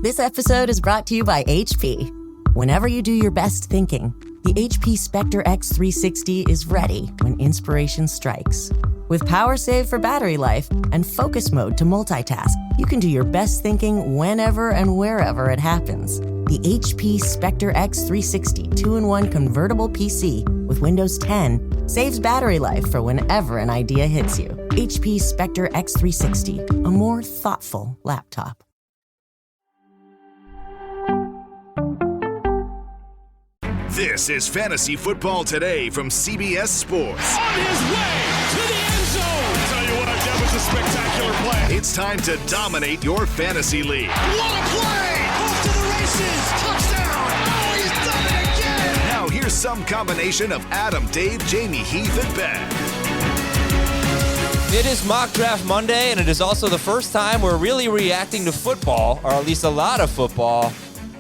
This episode is brought to you by HP. Whenever you do your best thinking, the HP Spectre X360 is ready when inspiration strikes. With power save for battery life and focus mode to multitask, you can do your best thinking whenever and wherever it happens. The HP Spectre X360 2-in-1 convertible PC with Windows 10 saves battery life for whenever an idea hits you. HP Spectre X360, a more thoughtful laptop. This is Fantasy Football Today from CBS Sports. On his way to the end zone. I'll tell you what, that was a spectacular play. It's time to dominate your fantasy league. What a play! Off to the races. Touchdown. Oh, he's done it again. Now here's some combination of Adam, Dave, Jamie, Heath, and Ben. It is Mock Draft Monday, and it is also the first time we're really reacting to football, or at least a lot of football.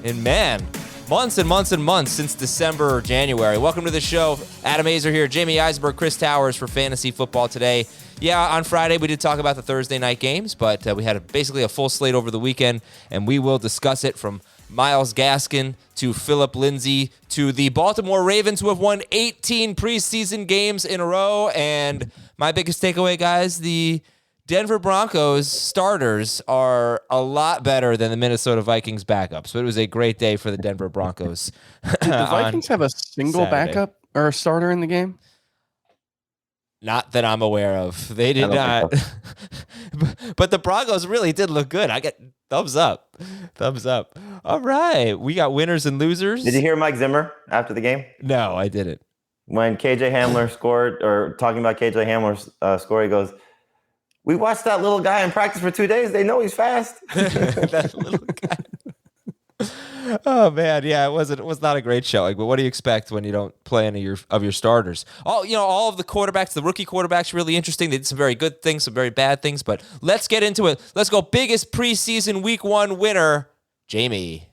And man, months and months and months since December or January. Welcome to the show. Adam Azer here, Jamie Eisberg, Chris Towers for Fantasy Football Today. Yeah, on Friday we did talk about the Thursday night games, but we had basically a full slate over the weekend, and we will discuss it from Myles Gaskin to Phillip Lindsay to the Baltimore Ravens, who have won 18 preseason games in a row. And my biggest takeaway, guys, the Denver Broncos starters are a lot better than the Minnesota Vikings backups. So it was a great day for the Denver Broncos. Did the Vikings have a single Saturday. backup or a starter in the game? Not that I'm aware of. They did not. But the Broncos really did look good. I get thumbs up. Thumbs up. All right. We got winners and losers. Did you hear Mike Zimmer after the game? No, I didn't. When KJ Hamler scored, or talking about KJ Hamler's score, he goes, "We watched that little guy in practice for 2 days. They know he's fast." That little guy. Oh man, yeah, it was not a great showing. But what do you expect when you don't play any of your starters? All of the quarterbacks, the rookie quarterbacks, really interesting. They did some very good things, some very bad things. But let's get into it. Let's go. Biggest preseason Week 1 winner, Jamie.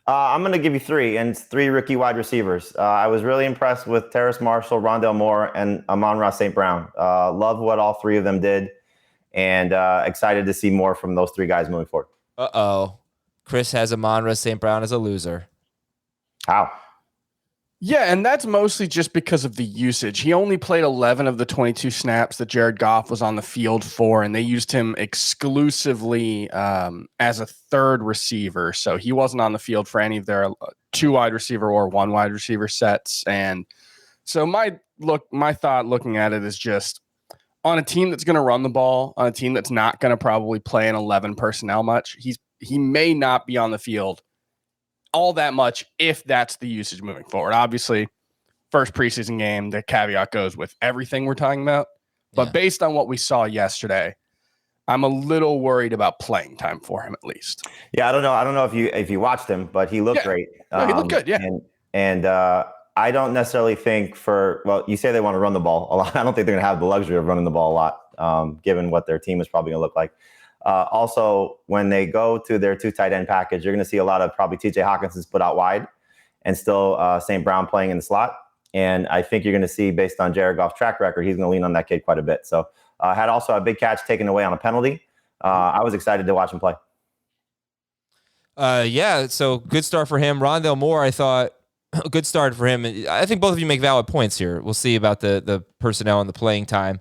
I'm going to give you three, and it's three rookie wide receivers. I was really impressed with Terrace Marshall, Rondale Moore, and Amon-Ra St. Brown. Love what all three of them did, and excited to see more from those three guys moving forward. Uh-oh. Chris has Amon-Ra St. Brown as a loser. How? Yeah, and that's mostly just because of the usage. He only played 11 of the 22 snaps that Jared Goff was on the field for, and they used him exclusively as a third receiver. So he wasn't on the field for any of their two wide receiver or one wide receiver sets. And so my thought looking at it is just on a team that's going to run the ball, on a team that's not going to probably play an 11 personnel much, he may not be on the field all that much if that's the usage moving forward. Obviously, first preseason game, the caveat goes with everything we're talking about. But based on what we saw yesterday, I'm a little worried about playing time for him at least. Yeah, I don't know if you watched him, but he looked great. No, he looked good, yeah. And I don't necessarily think you say they want to run the ball a lot. I don't think they're going to have the luxury of running the ball a lot, given what their team is probably going to look like. Also, when they go to their two tight end package, you're going to see a lot of probably TJ Hawkinson split out wide and still St. Brown playing in the slot. And I think you're going to see, based on Jared Goff's track record, he's going to lean on that kid quite a bit. So had also a big catch taken away on a penalty. I was excited to watch him play. So good start for him. Rondale Moore, I thought, good start for him. I think both of you make valid points here. We'll see about the personnel and the playing time.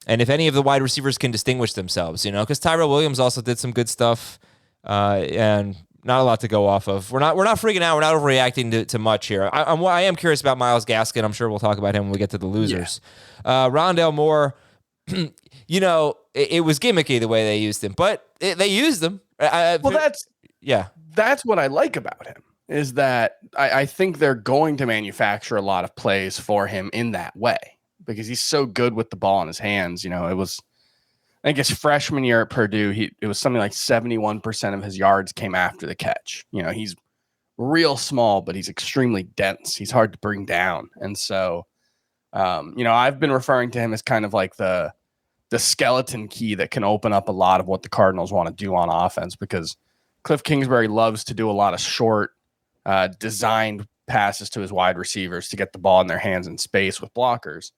And if any of the wide receivers can distinguish themselves, because Tyrell Williams also did some good stuff, and not a lot to go off of. We're not freaking out. We're not overreacting to much here. I am curious about Myles Gaskin. I'm sure we'll talk about him when we get to the losers. Yeah. Rondale Moore, it was gimmicky the way they used him, but they used him. That's what I like about him, is that I think they're going to manufacture a lot of plays for him in that way, because he's so good with the ball in his hands. It was, I think his freshman year at Purdue, it was something like 71% of his yards came after the catch. He's real small, but he's extremely dense. He's hard to bring down. And so, I've been referring to him as kind of like the skeleton key that can open up a lot of what the Cardinals want to do on offense, because Cliff Kingsbury loves to do a lot of short, designed passes to his wide receivers to get the ball in their hands in space with blockers.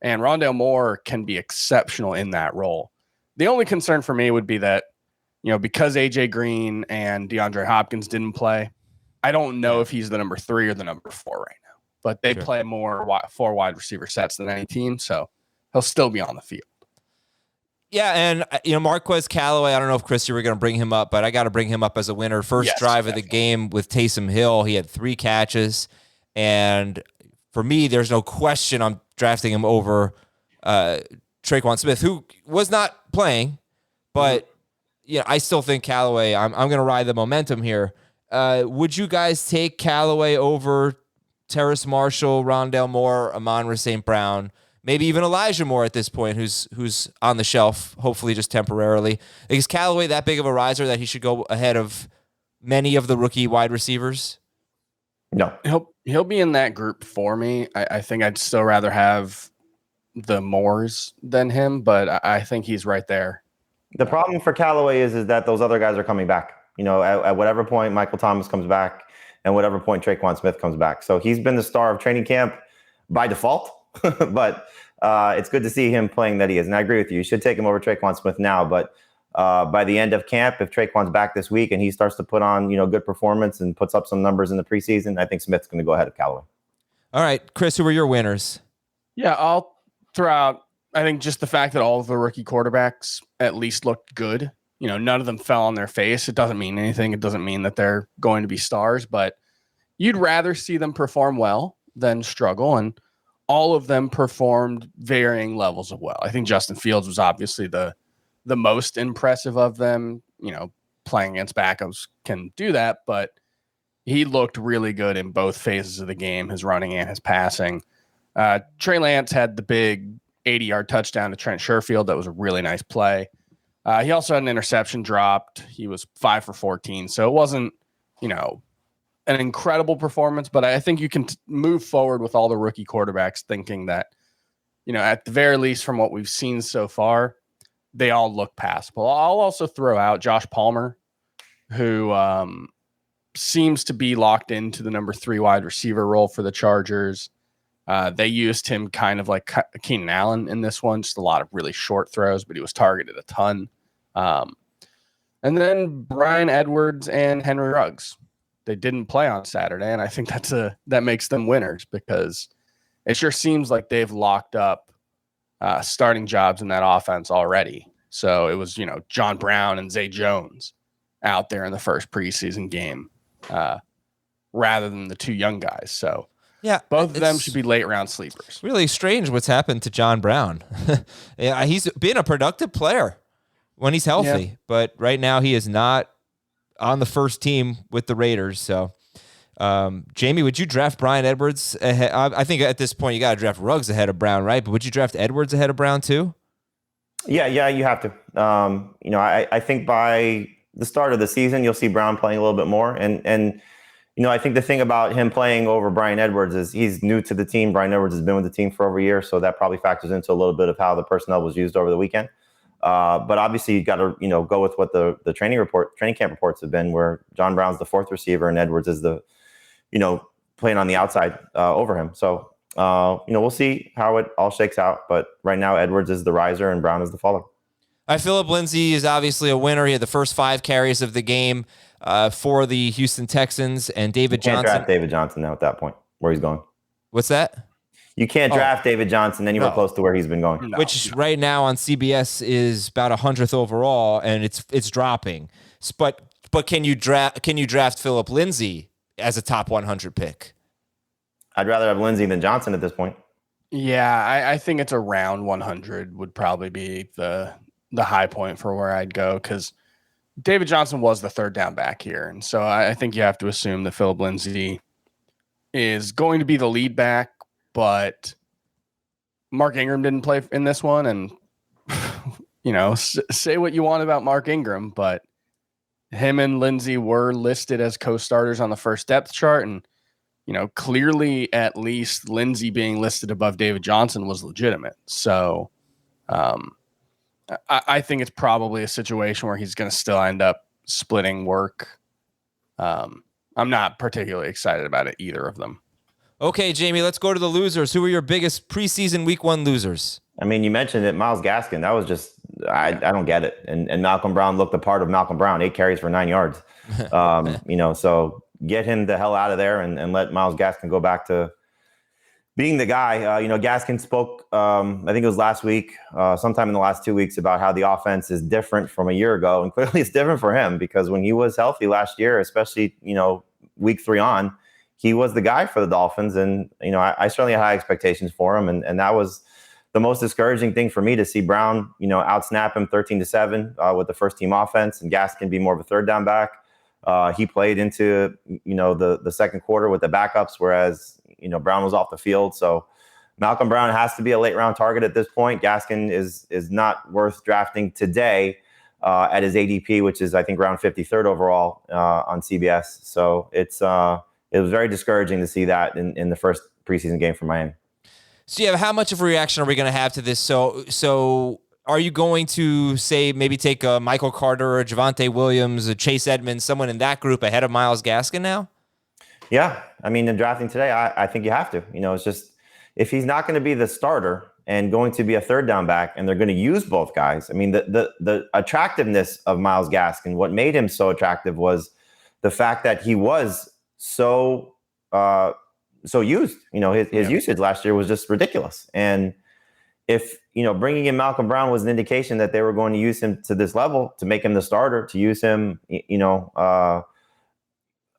And Rondale Moore can be exceptional in that role. The only concern for me would be that because AJ Green and DeAndre Hopkins didn't play, I don't know if he's the number 3 or the number 4 right now, but they play more 4 wide receiver sets than any team. So he'll still be on the field. Yeah, and Marquez Callaway, I don't know if Chris, you were going to bring him up, but I got to bring him up as a winner. First drive of the game with Taysom Hill, he had 3 catches, and for me, there's no question I'm drafting him over Traquan Smith, who was not playing, but I still think Callaway. I'm going to ride the momentum here. Would you guys take Callaway over Terrace Marshall, Rondale Moore, Amon-Ra St. Brown? Maybe even Elijah Moore at this point, who's on the shelf, hopefully just temporarily. Is Callaway that big of a riser that he should go ahead of many of the rookie wide receivers? No. He'll be in that group for me. I think I'd still rather have the Moores than him, but I think he's right there. The problem for Callaway is that those other guys are coming back. At whatever point Michael Thomas comes back and whatever point Traquan Smith comes back. So he's been the star of training camp by default. But it's good to see him playing that he is. And I agree with you. You should take him over Traquan Smith now. But by the end of camp, if Traquan's back this week and he starts to put on, good performance and puts up some numbers in the preseason, I think Smith's going to go ahead of Callaway. All right, Chris, who are your winners? Yeah, I'll throw out, I think just the fact that all of the rookie quarterbacks at least looked good. None of them fell on their face. It doesn't mean anything. It doesn't mean that they're going to be stars, but you'd rather see them perform well than struggle. And all of them performed varying levels of well. I think Justin Fields was obviously the most impressive of them. Playing against backups can do that, but he looked really good in both phases of the game, his running and his passing. Trey Lance had the big 80-yard touchdown to Trent Sherfield. That was a really nice play. He also had an interception dropped. He was 5 for 14. So it wasn't, an incredible performance, but I think you can move forward with all the rookie quarterbacks thinking that, at the very least from what we've seen so far, they all look passable. I'll also throw out Josh Palmer, who seems to be locked into the number 3 wide receiver role for the Chargers. They used him kind of like Keenan Allen in this one, just a lot of really short throws, but he was targeted a ton. And then Brian Edwards and Henry Ruggs. They didn't play on Saturday, and I think that makes them winners because it sure seems like they've locked up starting jobs in that offense already. So it was, John Brown and Zay Jones out there in the first preseason game rather than the 2 young guys. So yeah, both of them should be late round sleepers. Really strange what's happened to John Brown. Yeah, he's been a productive player when he's healthy, but right now he is not on the first team with the Raiders. So, Jamie, would you draft Brian Edwards ahead? I think at this point you got to draft Ruggs ahead of Brown, right? But would you draft Edwards ahead of Brown too? Yeah, you have to. I think by the start of the season you'll see Brown playing a little bit more, and I think the thing about him playing over Brian Edwards is he's new to the team. Brian Edwards has been with the team for over a year, so that probably factors into a little bit of how the personnel was used over the weekend. But obviously you got to, go with what the training camp reports have been, where John Brown's the 4th receiver and Edwards is the, playing on the outside over him. So, we'll see how it all shakes out. But right now Edwards is the riser and Brown is the faller. Phillip Lindsay is obviously a winner. He had the first 5 carries of the game for the Houston Texans, and David Johnson. Can't draft David Johnson now at that point where he's going. What's that? You can't draft David Johnson anywhere close to where he's been going. Which right now on CBS is about 100th overall, and it's dropping. But can you draft Phillip Lindsay as a top 100 pick? I'd rather have Lindsay than Johnson at this point. Yeah, I think it's around 100 would probably be the high point for where I'd go, because David Johnson was the 3rd down back here. And so I think you have to assume that Phillip Lindsay is going to be the lead back. But Mark Ingram didn't play in this one, and say what you want about Mark Ingram, but him and Lindsay were listed as co-starters on the first depth chart, and clearly at least Lindsay being listed above David Johnson was legitimate. So I think it's probably a situation where he's going to still end up splitting work. I'm not particularly excited about it, either of them. Okay, Jamie, let's go to the losers. Who are your biggest preseason week 1 losers? I mean, you mentioned it, Myles Gaskin. That was just I don't get it. And Malcolm Brown looked the part of Malcolm Brown, 8 carries for 9 yards. So get him the hell out of there and let Myles Gaskin go back to being the guy. Gaskin spoke, I think it was last week, sometime in the last 2 weeks, about how the offense is different from a year ago. And clearly it's different for him because when he was healthy last year, especially, week 3 on, he was the guy for the Dolphins. And, I certainly had high expectations for him. And that was the most discouraging thing for me to see Brown, outsnap him 13-7 with the first team offense and Gaskin be more of a third down back. He played into, the second quarter with the backups, whereas, Brown was off the field. So Malcolm Brown has to be a late round target at this point. Gaskin is not worth drafting today at his ADP, which is, I think, round 53rd overall on CBS. So it was very discouraging to see that in the first preseason game for Miami. So, yeah, how much of a reaction are we going to have to this? So are you going to say maybe take a Michael Carter or Javonte Williams, a Chase Edmonds, someone in that group ahead of Myles Gaskin now? Yeah. I mean, in drafting today, I think you have to. It's just if he's not going to be the starter and going to be a third down back and they're going to use both guys. I mean, the attractiveness of Myles Gaskin, what made him so attractive was the fact that he was so used. His usage last year was just ridiculous. And if, bringing in Malcolm Brown was an indication that they were going to use him to this level, to make him the starter, to use him,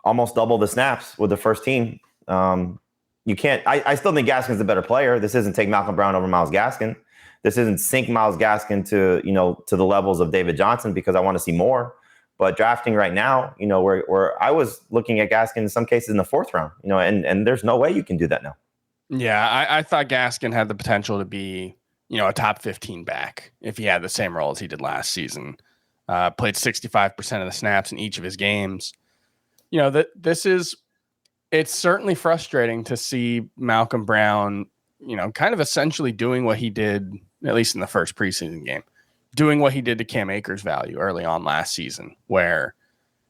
almost double the snaps with the first team. You can't, I still think Gaskin's the better player. This isn't take Malcolm Brown over Myles Gaskin. This isn't sink Myles Gaskin to the levels of David Johnson because I want to see more. But drafting right now, where I was looking at Gaskin in some cases in the 4th round, and there's no way you can do that now. Yeah, I thought Gaskin had the potential to be, a top 15 back if he had the same role as he did last season. Played 65% of the snaps in each of his games. It's certainly frustrating to see Malcolm Brown, kind of essentially doing what he did, at least in the first preseason game, doing what he did to Cam Akers' value early on last season, where,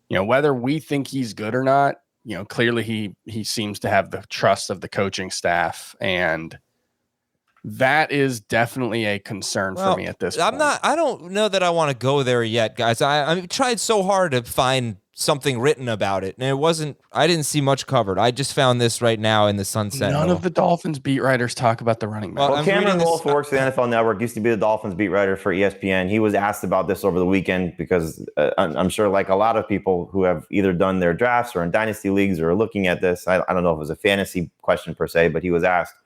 whether we think he's good or not, clearly he seems to have the trust of the coaching staff, and that is definitidentally a concern for me at this point. I don't know that I want to go there yet, guys. I tried so hard to find something written about it, and I didn't see much covered. I just found this right now in the Sun Sentinel. None of the Dolphins beat writers talk about the running back. Well, Cameron Wolf, who works for the NFL Network, used to be the Dolphins beat writer for ESPN. He was asked about this over the weekend because I'm sure, like a lot of people who have either done their drafts or in dynasty leagues or are looking at this, I don't know if it was a fantasy question per se, but he was asked,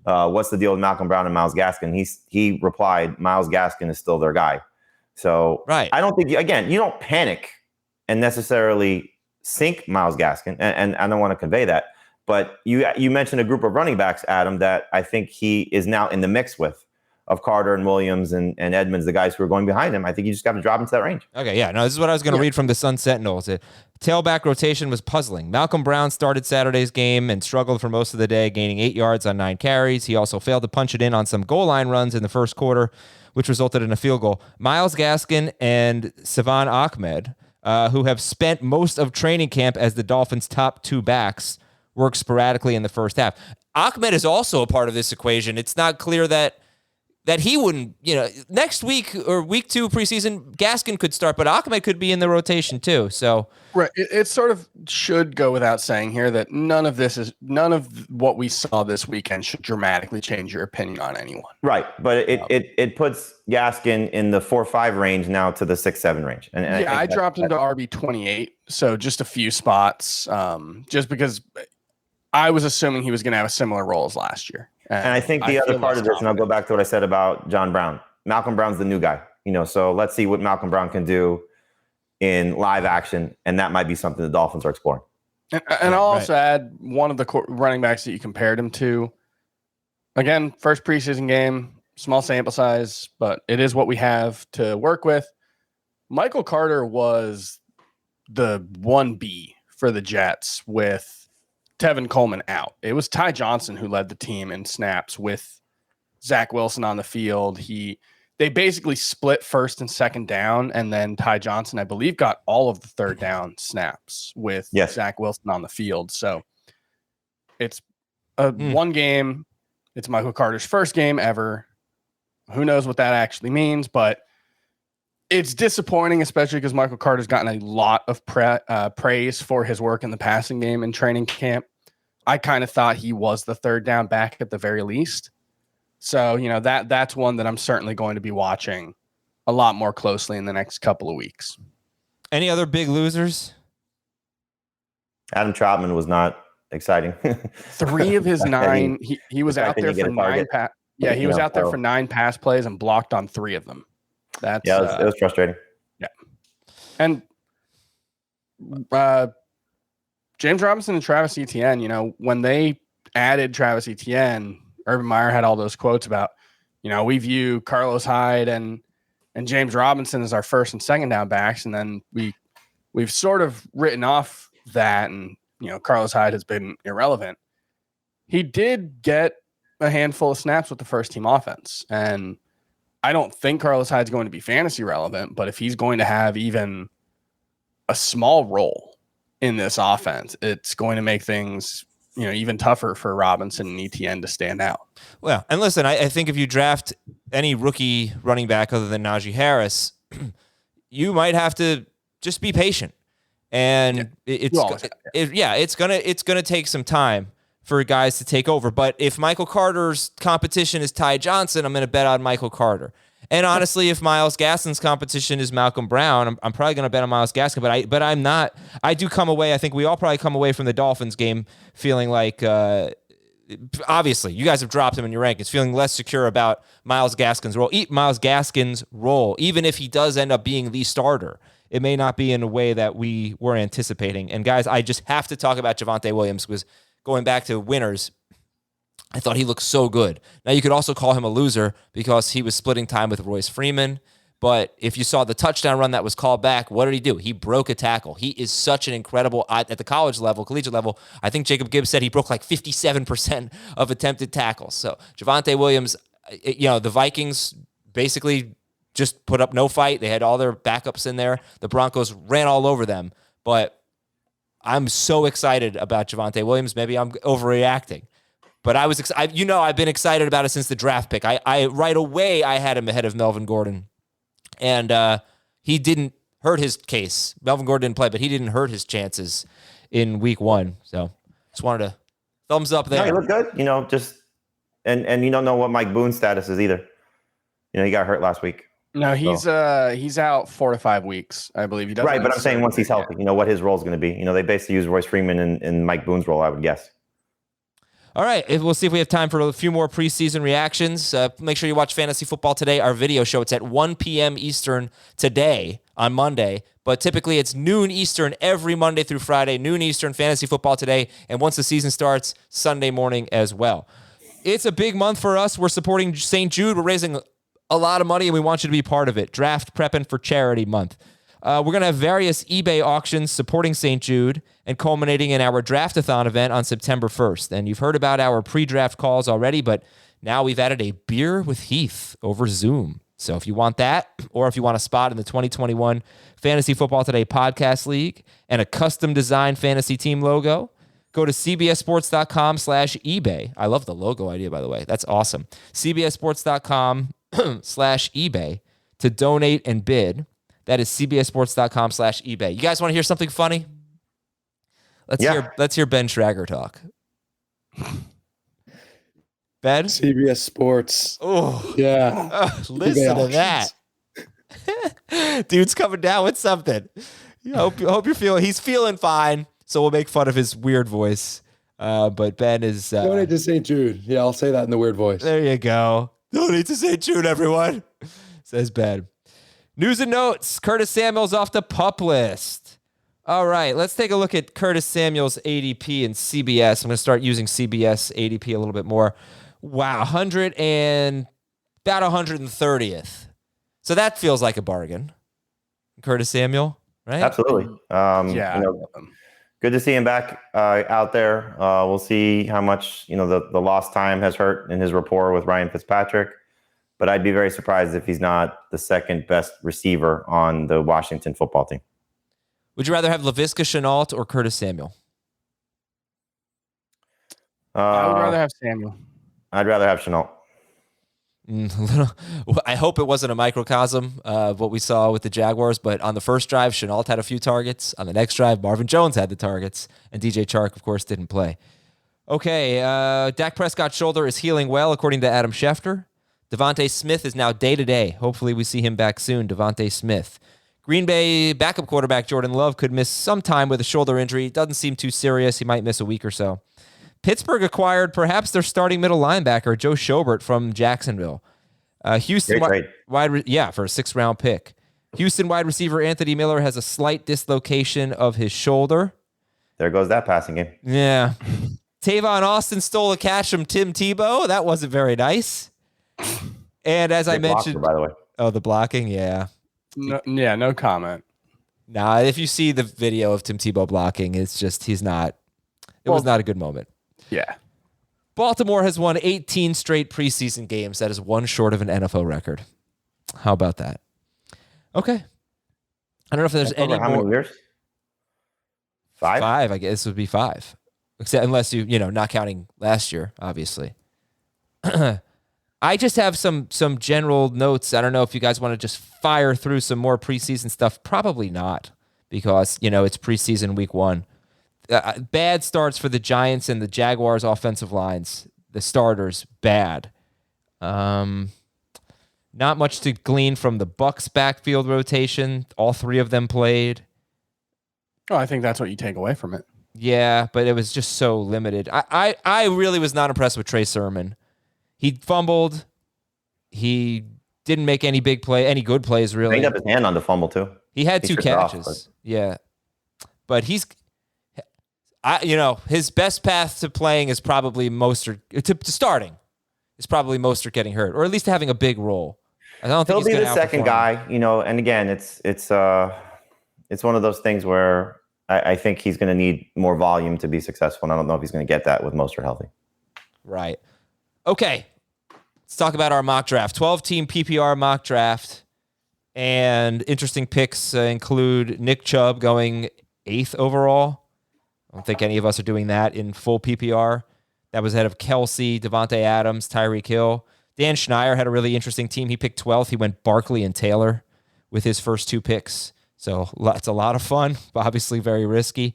what's the deal with Malcolm Brown and Myles Gaskin? He replied, Myles Gaskin is still their guy. So right. I don't think, you don't panic and necessarily sink Myles Gaskin, and I don't want to convey that. But you mentioned a group of running backs, Adam, that I think he is now in the mix with, of Carter and Williams and Edmonds, the guys who are going behind him. I think you just got to drop into that range. Okay, yeah. No, this is what I was going to read from the Sun Sentinel. The tailback rotation was puzzling. Malcolm Brown started Saturday's game and struggled for most of the day, gaining 8 yards on 9 carries. He also failed to punch it in on some goal line runs in the first quarter, which resulted in a field goal. Myles Gaskin and Savon Ahmed, who have spent most of training camp as the Dolphins' top 2 backs, work sporadically in the first half. Ahmed is also a part of this equation. It's not clear that he wouldn't, next week or week 2 preseason, Gaskin could start, but Ahmed could be in the rotation too. So right, it sort of should go without saying here that none of what we saw this weekend should dramatically change your opinion on anyone. Right, but it puts Gaskin in the 4-5 range now to the 6-7 range. And I dropped him to RB28, so just a few spots, just because I was assuming he was going to have a similar role as last year. And I think the other part of this, and I'll go back to what I said about John Brown. Malcolm Brown's the new guy, so let's see what Malcolm Brown can do in live action, and that might be something the Dolphins are exploring. And I'll also add one of the running backs that you compared him to. Again, first preseason game, small sample size, but it is what we have to work with. Michael Carter was the 1B for the Jets with Tevin Coleman out. It was Ty Johnson who led the team in snaps with Zach Wilson on the field. They basically split first and second down, and then Ty Johnson, I believe, got all of the third down snaps with Zach Wilson on the field. So it's one game. It's Michael Carter's first game ever. Who knows what that actually means, but It's disappointing, especially because Michael Carter's gotten a lot of praise for his work in the passing game in training camp. I kind of thought he was the third down back at the very least. So, that's one that I'm certainly going to be watching a lot more closely in the next couple of weeks. Any other big losers? Adam Troutman was not exciting. 3 of his 9, he was out there for 9 he was out there for 9 pass plays and blocked on 3 of them. It was frustrating. Yeah. And James Robinson and Travis Etienne, when they added Travis Etienne, Urban Meyer had all those quotes about, we view Carlos Hyde and James Robinson as our first and second down backs. And then we've sort of written off that. And, Carlos Hyde has been irrelevant. He did get a handful of snaps with the first team offense. And I don't think Carlos Hyde's going to be fantasy relevant, but if he's going to have even a small role in this offense, it's going to make things, even tougher for Robinson and Etienne to stand out. Well, and listen, I think if you draft any rookie running back other than Najee Harris, you might have to just be patient. And it's gonna take some time for guys to take over. But if Michael Carter's competition is Ty Johnson, I'm going to bet on Michael Carter. And honestly, if Myles Gaskin's competition is Malcolm Brown, I'm probably going to bet on Myles Gaskin. But I'm not. I do come away. I think we all probably come away from the Dolphins game feeling like, obviously, you guys have dropped him in your rankings, feeling less secure about Myles Gaskin's role. Even if he does end up being the starter, it may not be in a way that we were anticipating. And guys, I just have to talk about Javonte Williams because going back to winners, I thought he looked so good. Now, you could also call him a loser because he was splitting time with Royce Freeman. But if you saw the touchdown run that was called back, what did he do? He broke a tackle. He is such an incredible, at the collegiate level, I think Jacob Gibbs said he broke like 57% of attempted tackles. So Javonte Williams, the Vikings basically just put up no fight. They had all their backups in there. The Broncos ran all over them. But I'm so excited about Javonte Williams. Maybe I'm overreacting. But I was excited. I've been excited about it since the draft pick. I right away I had him ahead of Melvin Gordon, and he didn't hurt his case. Melvin Gordon didn't play, but he didn't hurt his chances in week 1. So just wanted to thumbs up there. No, he looked good. And you don't know what Mike Boone's status is either. He got hurt last week. No, he's out 4 to 5 weeks, I believe. He doesn't. Right, but I'm saying once he's healthy, what his role is going to be. They basically use Royce Freeman in Mike Boone's role, I would guess. All right, we'll see if we have time for a few more preseason reactions. Make sure you watch Fantasy Football Today, our video show. It's at 1 p.m. Eastern today on Monday, but typically it's noon Eastern every Monday through Friday, noon Eastern, Fantasy Football Today, and once the season starts, Sunday morning as well. It's a big month for us. We're supporting St. Jude. We're raising a lot of money, and we want you to be part of it. Draft Prepping for Charity Month. We're going to have various eBay auctions supporting St. Jude and culminating in our Draftathon event on September 1st. And you've heard about our pre-draft calls already, but now we've added a beer with Heath over Zoom. So if you want that, or if you want a spot in the 2021 Fantasy Football Today Podcast League and a custom designed fantasy team logo, go to cbssports.com/eBay. I love the logo idea, by the way. That's awesome. cbssports.com/eBay to donate and bid. That is cbssports.com/eBay. You guys want to hear something funny? Let's hear Ben Schrager talk. Ben? CBS Sports. Oh, yeah. Listen to that. Dude's coming down with something. Hope you're feeling. He's feeling fine. So we'll make fun of his weird voice. But Ben is. Donate to St. Jude. Yeah, I'll say that in the weird voice. There you go. Donate to St. Jude, everyone. Says Ben. News and notes. Curtis Samuel's off the PUP list. All right, let's take a look at Curtis Samuel's ADP and CBS. I'm going to start using CBS ADP a little bit more. Wow, about 130th. So that feels like a bargain. Curtis Samuel, right? Absolutely. Good to see him back out there. We'll see how much the lost time has hurt in his rapport with Ryan Fitzpatrick. But I'd be very surprised if he's not the second best receiver on the Washington football team. Would you rather have Laviska Shenault or Curtis Samuel? I would rather have Samuel. I'd rather have Shenault. I hope it wasn't a microcosm of what we saw with the Jaguars, but on the first drive, Shenault had a few targets. On the next drive, Marvin Jones had the targets, and DJ Chark, of course, didn't play. Okay, Dak Prescott's shoulder is healing well, according to Adam Schefter. Devontae Smith is now day-to-day. Hopefully we see him back soon, Devontae Smith. Green Bay backup quarterback Jordan Love could miss some time with a shoulder injury. It doesn't seem too serious. He might miss a week or so. Pittsburgh acquired perhaps their starting middle linebacker, Joe Schobert from Jacksonville. Houston, for a 6th-round pick. Houston wide receiver Anthony Miller has a slight dislocation of his shoulder. There goes that passing game. Yeah. Tavon Austin stole a catch from Tim Tebow. That wasn't very nice. And as I mentioned, blocker, by the way. The blocking, yeah. No comment. Nah, if you see the video of Tim Tebow blocking, it's just it was not a good moment. Yeah. Baltimore has won 18 straight preseason games. That is one short of an NFL record. How about that? Okay. I don't know if there's any how more. Many years? 5? 5, I guess this would be 5. Except unless you not counting last year, obviously. I just have some general notes. I don't know if you guys want to just fire through some more preseason stuff. Probably not, because it's preseason week 1. Bad starts for the Giants and the Jaguars offensive lines. The starters, bad. Not much to glean from the Bucks backfield rotation. All 3 of them played. Oh, I think that's what you take away from it. Yeah, but it was just so limited. I really was not impressed with Trey Sermon. He fumbled. He didn't make any good plays, really. He made up his hand on the fumble, too. He had 2 catches. Yeah. But his best path to playing is probably Mostert, to starting, is probably Mostert getting hurt, or at least having a big role. I don't think he'll be the second guy, and again, it's one of those things where I think he's going to need more volume to be successful, and I don't know if he's going to get that with Mostert healthy. Right. Okay. Let's talk about our mock draft. 12-team PPR mock draft. And interesting picks include Nick Chubb going 8th overall. I don't think any of us are doing that in full PPR. That was ahead of Kelsey, Devontae Adams, Tyreek Hill. Dan Schneier had a really interesting team. He picked 12th. He went Barkley and Taylor with his first 2 picks. So it's a lot of fun, but obviously very risky.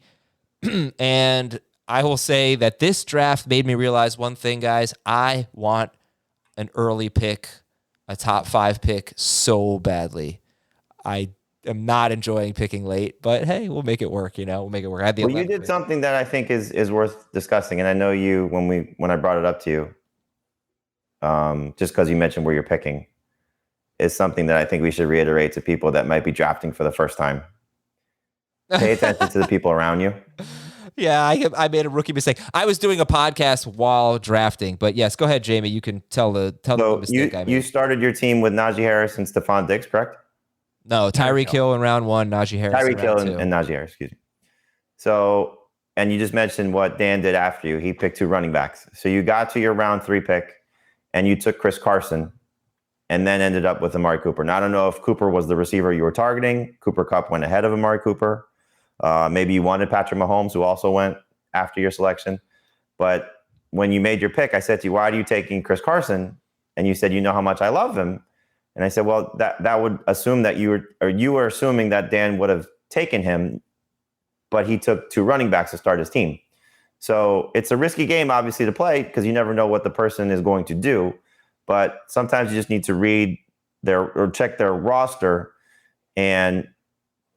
And I will say that this draft made me realize one thing, guys. I want an early pick, a top 5 pick so badly. I am not enjoying picking late, but hey, we'll make it work. We'll make it work. You did something that I think is worth discussing, and I know you when I brought it up to you, just because you mentioned where you're picking, is something that I think we should reiterate to people that might be drafting for the first time. Pay attention to the people around you. Yeah, I made a rookie mistake. I was doing a podcast while drafting, but yes, go ahead, Jamie. You can tell the mistake I made. You started your team with Najee Harris and Stephon Diggs, correct? No, Tyreek Hill in round 1, Najee Harris. Tyreek Hill and Najee Harris, excuse me. So, and you just mentioned what Dan did after you. He picked 2 running backs. So you got to your round 3 pick, and you took Chris Carson, and then ended up with Amari Cooper. Now, I don't know if Cooper was the receiver you were targeting. Cooper Kupp went ahead of Amari Cooper. Maybe you wanted Patrick Mahomes, who also went after your selection. But when you made your pick, I said to you, why are you taking Chris Carson? And you said, how much I love him. And I said, well, that would assume that you were assuming that Dan would have taken him, but he took 2 running backs to start his team. So it's a risky game, obviously, to play because you never know what the person is going to do. But sometimes you just need to read or check their roster, and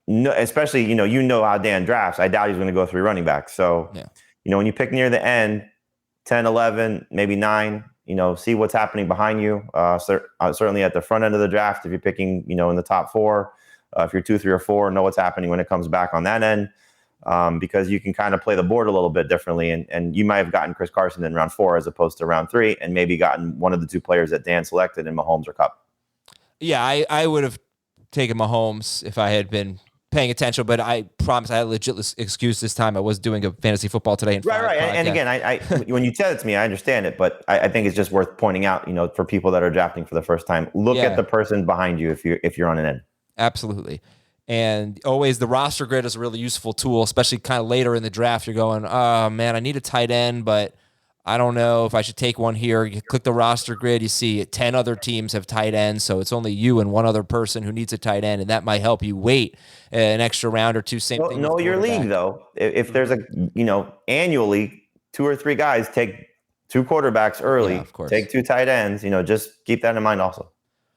especially how Dan drafts. I doubt he's going to go 3 running backs. So when you pick near the end, 10, 11, maybe 9. See what's happening behind you. Certainly at the front end of the draft, if you're picking, in the top 4, if you're 2, 3, or 4, know what's happening when it comes back on that end, because you can kind of play the board a little bit differently. And you might have gotten Chris Carson in round 4 as opposed to round 3, and maybe gotten one of the 2 players that Dan selected in Mahomes or Kupp. Yeah, I would have taken Mahomes if I had been paying attention, but I promise I had a legit excuse this time. I was doing a fantasy football today. Right. And again, I when you said it to me, I understand it, but I think it's just worth pointing out, for people that are drafting for the first time, look at the person behind you if you're on an end. Absolutely. And always the roster grid is a really useful tool, especially kind of later in the draft. You're going, oh man, I need a tight end, but I don't know if I should take one here. You click the roster grid, you see 10 other teams have tight ends, so it's only you and one other person who needs a tight end, and that might help you wait an extra round or two. Same thing. Know your league, though. If there's annually 2 or 3 guys take 2 quarterbacks early, of course. Take 2 tight ends, just keep that in mind also.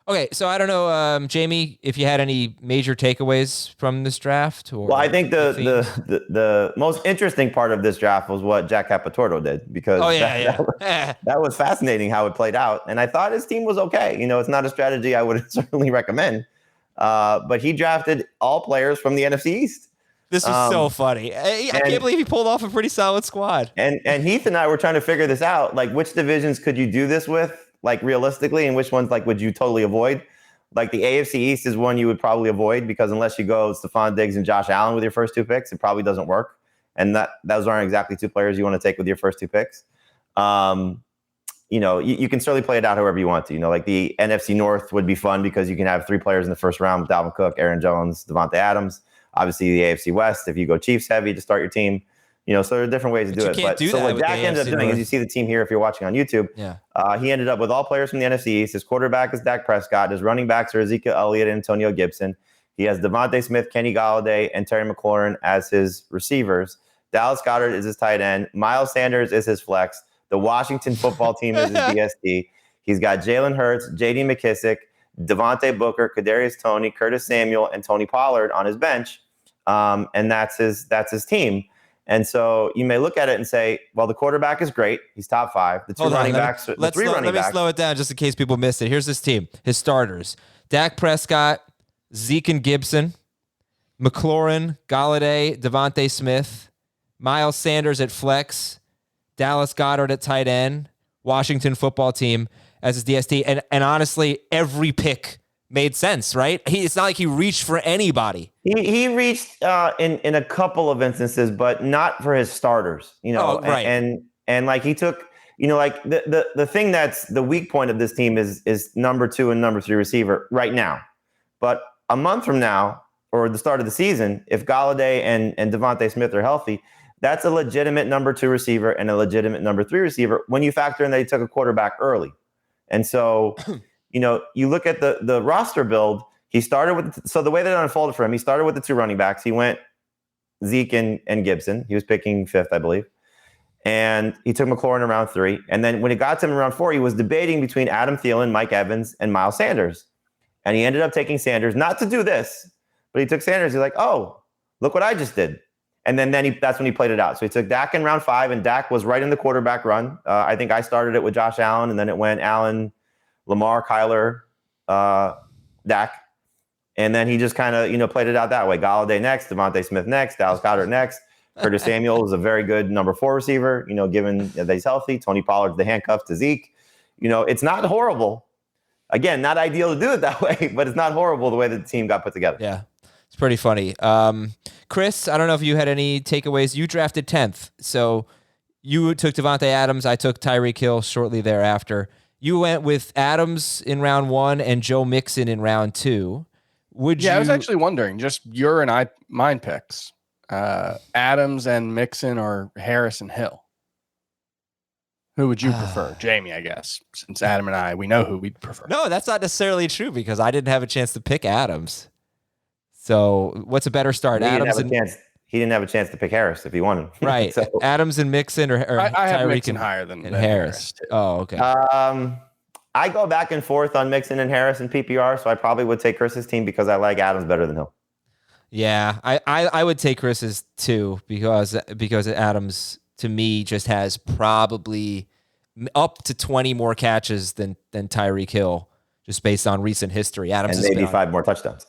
Okay, so I don't know, Jamie, if you had any major takeaways from this draft. Well, I think the most interesting part of this draft was what Jack Capitorto did, because that was fascinating how it played out. And I thought his team was okay. It's not a strategy I would certainly recommend. But he drafted all players from the NFC East. This was so funny. I can't believe he pulled off a pretty solid squad. And Heath and I were trying to figure this out. Like, which divisions could you do this with? Like, realistically, and which ones would you totally avoid? Like, the AFC East is one you would probably avoid, because unless you go Stephon Diggs and Josh Allen with your first 2 picks, it probably doesn't work. And those aren't exactly 2 players you want to take with your first 2 picks. You can certainly play it out however you want to. Like the NFC North would be fun because you can have 3 players in the first round with Dalvin Cook, Aaron Jones, Devontae Adams. Obviously, the AFC West, if you go Chiefs heavy to start your team. So there are different ways to do it. So what Jack ended up doing is, you see the team here if you're watching on YouTube. Yeah. He ended up with all players from the NFC East. His quarterback is Dak Prescott. His running backs are Ezekiel Elliott and Antonio Gibson. He has Devontae Smith, Kenny Galladay, and Terry McLaurin as his receivers. Dallas Goedert is his tight end. Miles Sanders is his flex. The Washington football team is his DST. He's got Jalen Hurts, J.D. McKissick, Devontae Booker, Kadarius Toney, Curtis Samuel, and Tony Pollard on his bench. And that's his team. And so you may look at it and say, well, the quarterback is great. He's top 5. The 2 running backs, the 3 running backs. Let me slow it down just in case people missed it. Here's his team. His starters: Dak Prescott, Zeke and Gibson, McLaurin, Galladay, Devontae Smith, Miles Sanders at flex, Dallas Goedert at tight end, Washington football team as his DST. And honestly, every pick made sense, right? It's not like he reached for anybody. He reached in a couple of instances, but not for his starters. Right. And like he took, like the thing that's the weak point of this team is number 2 and number 3 receiver right now. But a month from now, or the start of the season, if Galladay and Devontae Smith are healthy, that's a legitimate number 2 receiver and a legitimate number 3 receiver when you factor in that he took a quarterback early. And so, you look at the roster build. He started with, so the way that it unfolded for him, he started with the 2 running backs. He went Zeke and Gibson. He was picking 5th, I believe. And he took McLaurin in round 3. And then when it got to him in round 4, he was debating between Adam Thielen, Mike Evans, and Miles Sanders. And he ended up taking Sanders, not to do this, but he took Sanders. He's like, oh, look what I just did. And then that's when he played it out. So he took Dak in round 5, and Dak was right in the quarterback run. I think I started it with Josh Allen, and then it went Allen, Lamar, Kyler, Dak. And then he just kind of, played it out that way. Galladay next, Devontae Smith next, Dallas Goedert next. Curtis Samuel is a very good number 4 receiver, given that he's healthy. Tony Pollard's the handcuff to Zeke. It's not horrible. Again, not ideal to do it that way, but it's not horrible the way that the team got put together. Yeah, it's pretty funny. Chris, I don't know if you had any takeaways. You drafted 10th. So you took Devontae Adams. I took Tyreek Hill shortly thereafter. You went with Adams in round 1 and Joe Mixon in round 2. I was actually wondering, just your and mine picks, Adams and Mixon or Harris and Hill. Who would you prefer? Jamie, I guess, since Adam and we know who we'd prefer. No, that's not necessarily true because I didn't have a chance to pick Adams. So what's a better start? He didn't have a chance to pick Harris if he wanted. Right. So, Adams and Mixon or I have Tyreek Mixon higher than Harris. Oh, okay. I go back and forth on Mixon and Harris and PPR, so I probably would take Chris's team because I like Adams better than Hill. Yeah, I would take Chris's too because Adams to me just has probably up to 20 more catches than Tyreek Hill, just based on recent history. Adams and maybe 5 more touchdowns.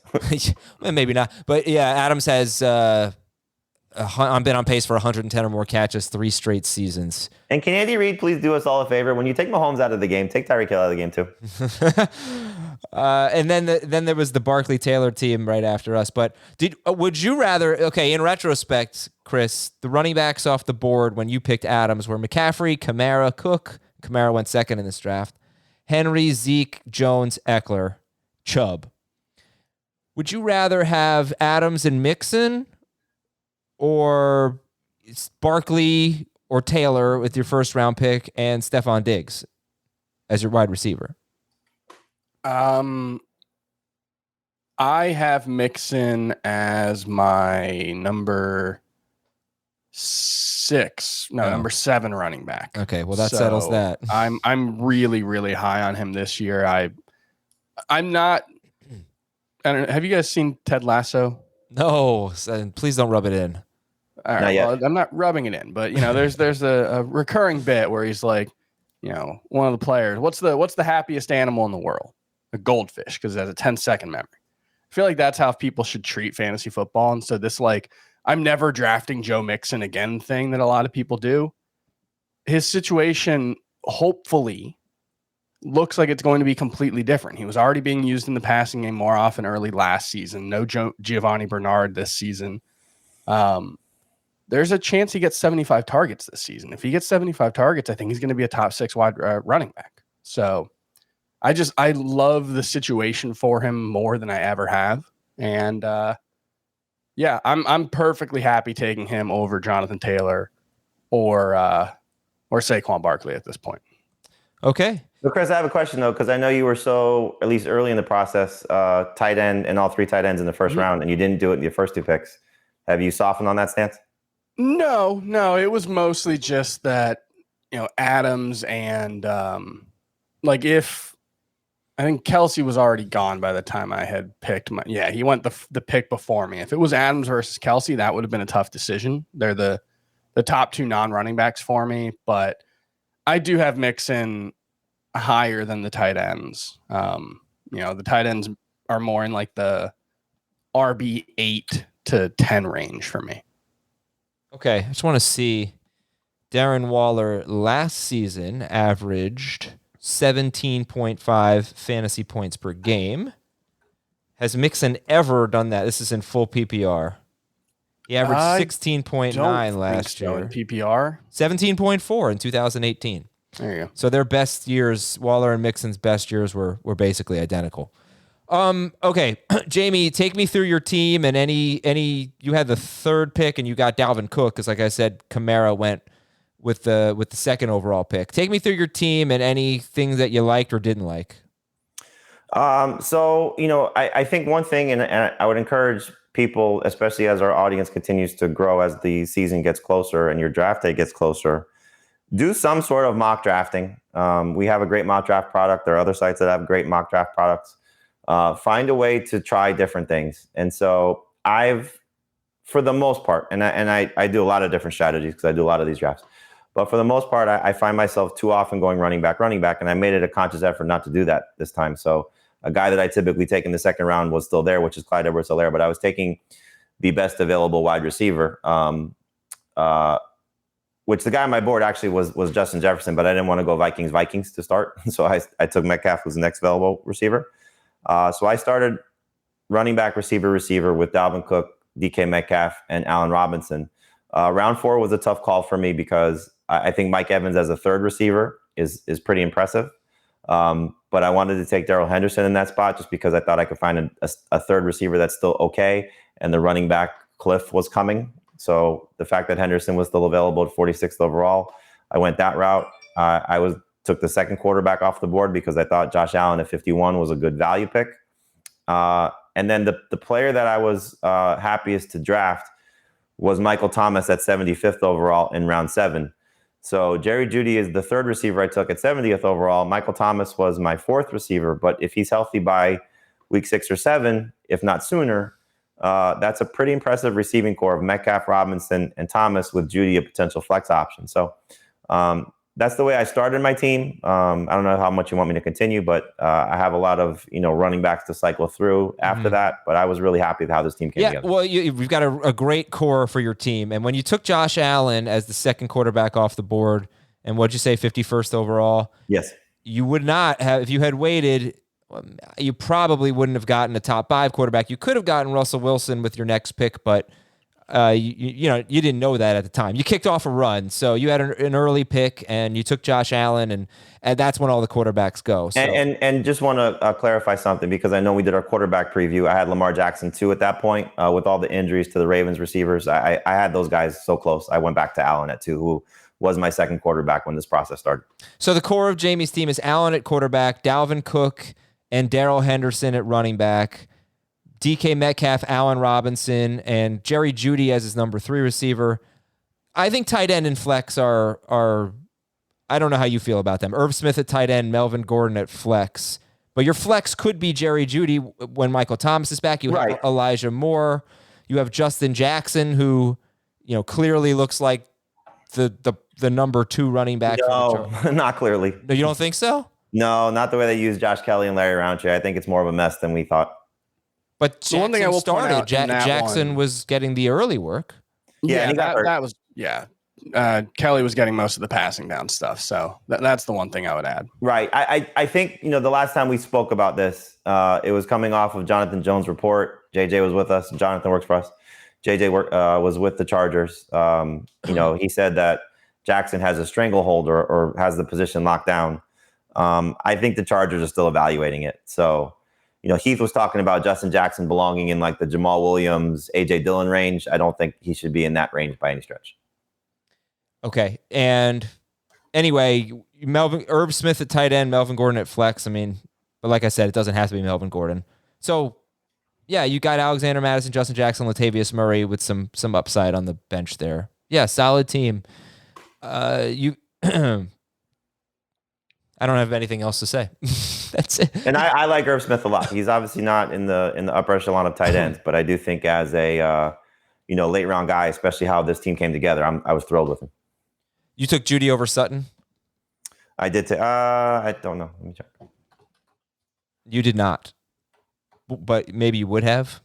Maybe not, but yeah, Adams has been on pace for 110 or more catches 3 straight seasons. And can Andy Reid please do us all a favor? When you take Mahomes out of the game, take Tyreek Hill out of the game too. And then there was the Barkley Taylor team right after us. But would you rather? Okay, in retrospect, Chris, the running backs off the board when you picked Adams were McCaffrey, Kamara, Cook. Kamara went second in this draft. Henry, Zeke, Jones, Eckler, Chubb. Would you rather have Adams and Mixon, or Barkley or Taylor with your first round pick and Stephon Diggs as your wide receiver? I have Mixon as my number 7 running back. Okay, well that settles that. I'm really, really high on him this year. I'm not. I don't know, have you guys seen Ted Lasso? No, please don't rub it in. All right, well, I'm not rubbing it in, but there's a recurring bit where he's like, one of the players, what's the happiest animal in the world? A goldfish, because it has a 10-second memory. I feel like that's how people should treat fantasy football. And so this, like, I'm never drafting Joe Mixon again thing that a lot of people do. His situation hopefully looks like it's going to be completely different. He was already being used in the passing game more often early last season. No Giovanni Bernard this season. There's a chance he gets 75 targets this season. If he gets 75 targets, I think he's going to be a top 6 wide running back. So I love the situation for him more than I ever have. And I'm perfectly happy taking him over Jonathan Taylor or Saquon Barkley at this point. Okay. So Chris, I have a question though, because I know you were so, at least early in the process, tight end and all 3 tight ends in the first round, and you didn't do it in your first 2 picks. Have you softened on that stance? No, it was mostly just that, Adams and if I think Kelsey was already gone by the time I had picked he went the pick before me. If it was Adams versus Kelsey, that would have been a tough decision. They're the top 2 non-running backs for me, but I do have Mixon higher than the tight ends. The tight ends are more in like the RB 8 to 10 range for me. Okay, I just want to see. Darren Waller last season averaged 17.5 fantasy points per game. Has Mixon ever done that? This is in full PPR. He averaged 16.9 last year. In PPR? 17.4 in 2018. There you go. So their best years, Waller and Mixon's best years were basically identical. Okay, Jamie, take me through your team and any you had the 3rd pick and you got Dalvin Cook because, like I said, Kamara went with the 2nd overall pick. Take me through your team and anything that you liked or didn't like. I think one thing, and I would encourage people, especially as our audience continues to grow as the season gets closer and your draft day gets closer, do some sort of mock drafting. We have a great mock draft product. There are other sites that have great mock draft products. Find a way to try different things. And so for the most part, and I do a lot of different strategies because I do a lot of these drafts, but for the most part, I find myself too often going running back, and I made it a conscious effort not to do that this time. So a guy that I typically take in the 2nd round was still there, which is Clyde Edwards-Helaire, but I was taking the best available wide receiver, which the guy on my board actually was Justin Jefferson, but I didn't want to go Vikings to start. So I took Metcalf, who's the next available receiver. So I started running back, receiver with Dalvin Cook, DK Metcalf, and Allen Robinson. Round 4 was a tough call for me because I think Mike Evans as a 3rd receiver is pretty impressive. But I wanted to take Darrell Henderson in that spot just because I thought I could find a 3rd receiver that's still okay, and the running back cliff was coming. So the fact that Henderson was still available at 46th overall, I went that route. Took the 2nd quarterback off the board because I thought Josh Allen at 51 was a good value pick. And then the player that I was happiest to draft was Michael Thomas at 75th overall in round 7. So Jerry Jeudy is the 3rd receiver I took at 70th overall. Michael Thomas was my 4th receiver, but if he's healthy by week 6 or 7, if not sooner, that's a pretty impressive receiving core of Metcalf, Robinson, and Thomas with Jeudy a potential flex option. So that's the way I started my team. I don't know how much you want me to continue, but I have a lot of running backs to cycle through after that. But I was really happy with how this team came together. Well, we've got a great core for your team. And when you took Josh Allen as the 2nd quarterback off the board, and what'd you say, 51st overall? Yes. You would not have, if you had waited, you probably wouldn't have gotten a top 5 quarterback. You could have gotten Russell Wilson with your next pick, but you didn't know that at the time. You kicked off a run, so you had an early pick, and you took Josh Allen, and that's when all the quarterbacks go. So. And just want to clarify something, because I know we did our quarterback preview. I had Lamar Jackson too at that point. With all the injuries to the Ravens receivers, I had those guys so close. I went back to Allen at 2, who was my second quarterback when this process started. So the core of Jamie's team is Allen at quarterback, Dalvin Cook and Darrell Henderson at running back, DK Metcalf, Allen Robinson, and Jerry Jeudy as his number 3 receiver. I think tight end and flex are I don't know how you feel about them. Irv Smith at tight end, Melvin Gordon at flex. But your flex could be Jerry Jeudy when Michael Thomas is back. You have Elijah Moore. You have Justin Jackson, who clearly looks like the number 2 running back. No, not clearly. No, you don't think so? No, not the way they use Josh Kelly and Larry Roundtree. I think it's more of a mess than we thought. But the one thing I will point out Jackson was getting the early work. Yeah, that was Kelly was getting most of the passing down stuff. So that's the one thing I would add. Right. I think, the last time we spoke about this, it was coming off of Jonathan Jones' report. JJ was with us. Jonathan works for us. JJ was with the Chargers. He said that Jackson has a stranglehold or has the position locked down. I think the Chargers are still evaluating it. So, Heath was talking about Justin Jackson belonging in like the Jamal Williams, AJ Dillon range. I don't think he should be in that range by any stretch. Okay. And anyway, Irv Smith at tight end, Melvin Gordon at flex. But like I said, it doesn't have to be Melvin Gordon. So, yeah, you got Alexander Madison, Justin Jackson, Latavius Murray with some upside on the bench there. Yeah, solid team. I don't have anything else to say. That's it. And I like Irv Smith a lot. He's obviously not in the upper echelon of tight ends, but I do think as a late round guy, especially how this team came together, I was thrilled with him. You took Jeudy over Sutton? I did. I don't know. Let me check. You did not, but maybe you would have.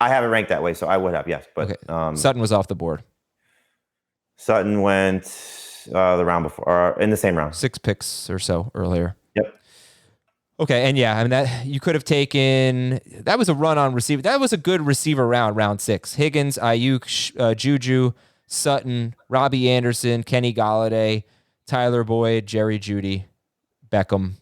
I have it ranked that way, so I would have, yes. But okay. Sutton was off the board. Sutton went the round before, or in the same round. 6 picks or so earlier. Yep. Okay, and yeah, that you could have taken. That was a run on receiver. That was a good receiver round 6. Higgins, Ayuk, Juju, Sutton, Robbie Anderson, Kenny Golladay, Tyler Boyd, Jerry Jeudy, Beckham,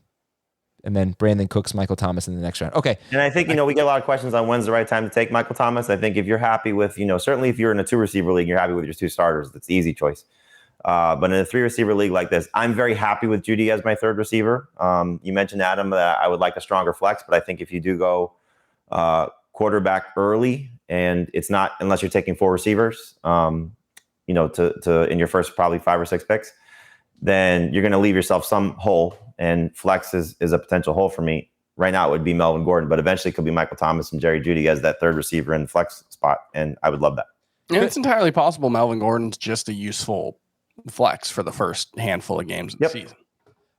and then Brandon Cooks, Michael Thomas in the next round. Okay. And I think, we get a lot of questions on when's the right time to take Michael Thomas. I think if you're happy with, certainly if you're in a 2 receiver league, you're happy with your 2 starters. That's the easy choice. But in a 3 receiver league like this, I'm very happy with Jeudy as my 3rd receiver. You mentioned, Adam, that I would like a stronger flex, but I think if you do go quarterback early, and it's not unless you're taking 4 receivers, to in your first probably 5 or 6 picks, then you're going to leave yourself some hole, and flex is a potential hole for me. Right now it would be Melvin Gordon, but eventually it could be Michael Thomas and Jerry Jeudy as that 3rd receiver in the flex spot, and I would love that. And it's entirely possible Melvin Gordon's just a useful flex for the first handful of games of the season.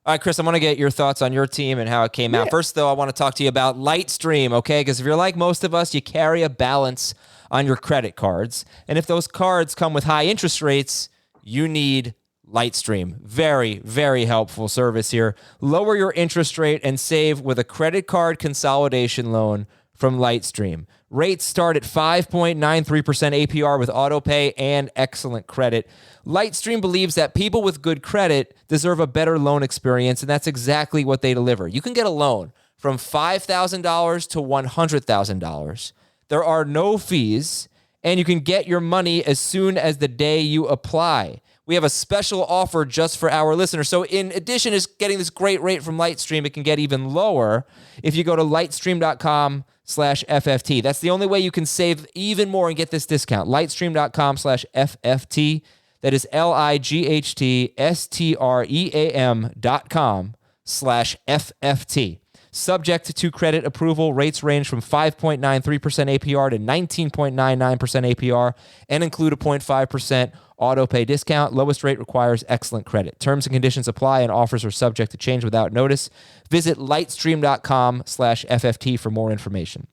All right, Chris, I want to get your thoughts on your team and how it came out. First, though, I want to talk to you about Lightstream, okay? Because if you're like most of us, you carry a balance on your credit cards. And if those cards come with high interest rates, you need Lightstream. Very, very helpful service here. Lower your interest rate and save with a credit card consolidation loan from Lightstream. Rates start at 5.93% APR with autopay and excellent credit. Lightstream believes that people with good credit deserve a better loan experience, and that's exactly what they deliver. You can get a loan from $5,000 to $100,000. There are no fees, and you can get your money as soon as the day you apply. We have a special offer just for our listeners. So in addition to getting this great rate from Lightstream, it can get even lower if you go to lightstream.com/FFT. That's the only way you can save even more and get this discount. Lightstream.com/FFT. That is lightstream.com/FFT. Subject to credit approval, rates range from 5.93% APR to 19.99% APR and include a 0.5% autopay discount. Lowest rate requires excellent credit. Terms and conditions apply and offers are subject to change without notice. Visit lightstream.com/FFT for more information.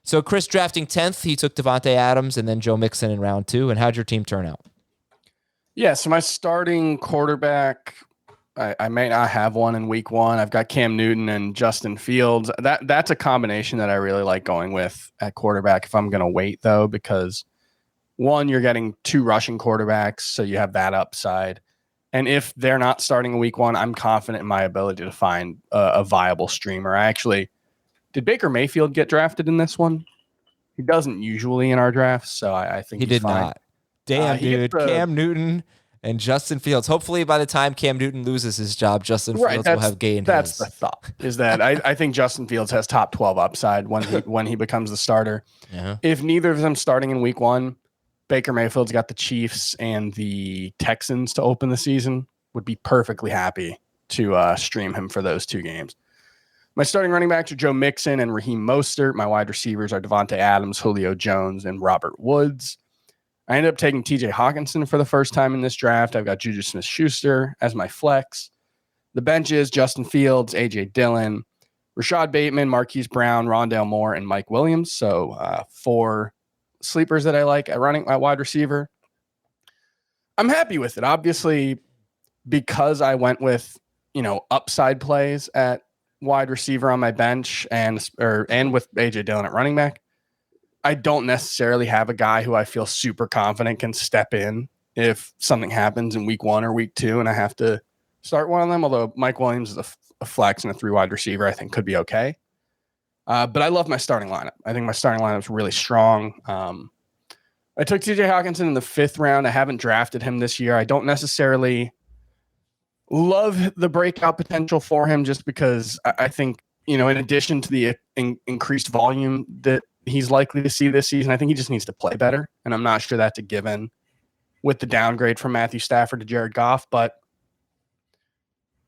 So Chris drafting 10th, he took Devontae Adams and then Joe Mixon in round 2. And how'd your team turn out? Yeah, so my starting quarterback, I may not have one in week 1. I've got Cam Newton and Justin Fields. That's a combination that I really like going with at quarterback if I'm going to wait, though, because one, you're getting 2 rushing quarterbacks, so you have that upside. And if they're not starting in week 1, I'm confident in my ability to find a viable streamer. Did Baker Mayfield get drafted in this one? He doesn't usually in our drafts, so I think he did fine. not. Damn, dude. Cam Newton and Justin Fields. Hopefully, by the time Cam Newton loses his job, Justin Fields will have gained That's his. the thought, is that I think Justin Fields has top 12 upside when he becomes the starter. Yeah. If neither of them starting in week 1, Baker Mayfield's got the Chiefs and the Texans to open the season, would be perfectly happy to stream him for those 2 games. My starting running backs are Joe Mixon and Raheem Mostert. My wide receivers are Devontae Adams, Julio Jones, and Robert Woods. I ended up taking TJ Hawkinson for the first time in this draft. I've got Juju Smith-Schuster as my flex. The bench is Justin Fields, A.J. Dillon, Rashad Bateman, Marquise Brown, Rondale Moore, and Mike Williams. So 4 sleepers that I like at wide receiver. I'm happy with it. Obviously, because I went with, upside plays at wide receiver on my bench and with A.J. Dillon at running back, I don't necessarily have a guy who I feel super confident can step in if something happens in week 1 or week 2 and I have to start one of them. Although Mike Williams is a flex and a 3 wide receiver, I think could be okay. But I love my starting lineup. I think my starting lineup is really strong. I took TJ Hawkinson in the 5th round. I haven't drafted him this year. I don't necessarily love the breakout potential for him just because I think, in addition to the increased volume that he's likely to see this season, I think he just needs to play better. And I'm not sure that's a given with the downgrade from Matthew Stafford to Jared Goff. But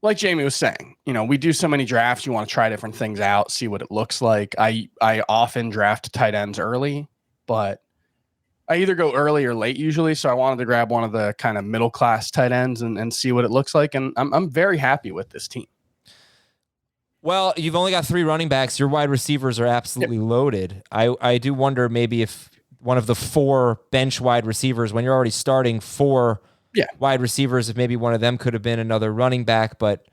like Jamie was saying, we do so many drafts. You want to try different things out, see what it looks like. I often draft tight ends early, but I either go early or late usually. So I wanted to grab one of the kind of middle class tight ends and see what it looks like. And I'm very happy with this team. Well, you've only got 3 running backs. Your wide receivers are absolutely loaded. I do wonder maybe if one of the 4 bench wide receivers, when you're already starting 4 wide receivers, if maybe one of them could have been another running back. But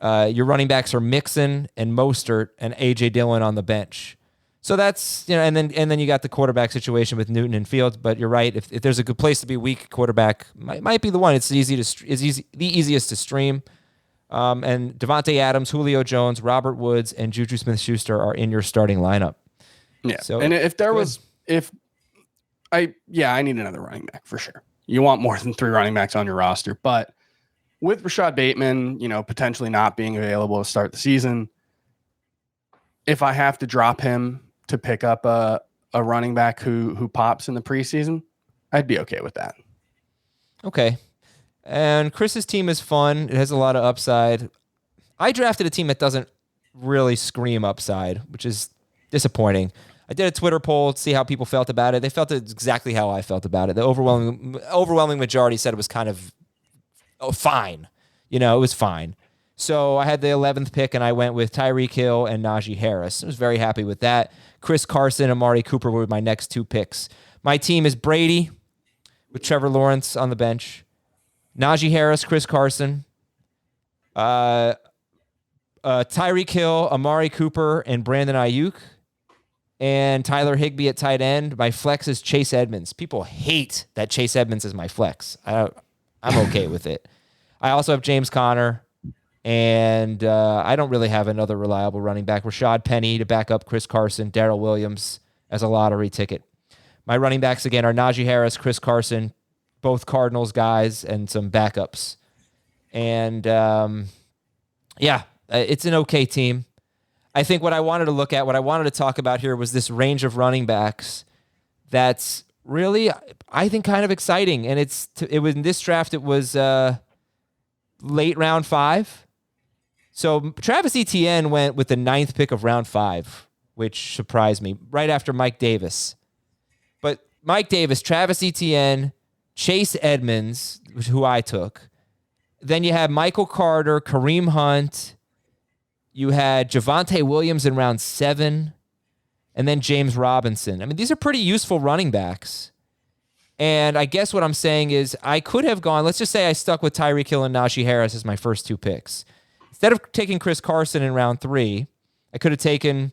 your running backs are Mixon and Mostert and A.J. Dillon on the bench. So that's, and then you got the quarterback situation with Newton and Fields. But you're right. If there's a good place to be weak, quarterback might be the one. It's the easiest to stream. And Devontae Adams, Julio Jones, Robert Woods, and Juju Smith-Schuster are in your starting lineup. Yeah. So and I need another running back for sure. You want more than 3 running backs on your roster, but with Rashad Bateman, potentially not being available to start the season, if I have to drop him to pick up a running back who pops in the preseason, I'd be okay with that. Okay. And Chris's team is fun. It has a lot of upside. I drafted a team that doesn't really scream upside, which is disappointing. I did a Twitter poll to see how people felt about it. They felt exactly how I felt about it. The overwhelming majority said it was kind of fine. It was fine. So I had the 11th pick, and I went with Tyreek Hill and Najee Harris. I was very happy with that. Chris Carson, Amari Cooper were my next 2 picks. My team is Brady with Trevor Lawrence on the bench. Najee Harris, Chris Carson, Tyreek Hill, Amari Cooper, and Brandon Ayuk, and Tyler Higbee at tight end. My flex is Chase Edmonds. People hate that Chase Edmonds is my flex. I'm okay with it. I also have James Conner, and I don't really have another reliable running back. Rashad Penny to back up Chris Carson, Darrell Williams as a lottery ticket. My running backs, again, are Najee Harris, Chris Carson, both Cardinals guys, and some backups. And, it's an okay team. I think what I wanted to talk about here was this range of running backs that's really, I think, kind of exciting. And it was in this draft, it was late round 5. So Travis Etienne went with the 9th pick of round 5, which surprised me, right after Mike Davis. But Mike Davis, Travis Etienne, Chase Edmonds, who I took. Then you had Michael Carter, Kareem Hunt. You had Javonte Williams in round 7. And then James Robinson. I mean, these are pretty useful running backs. And I guess what I'm saying is I could have gone, let's just say I stuck with Tyreek Hill and Najee Harris as my first 2 picks. Instead of taking Chris Carson in round 3, I could have taken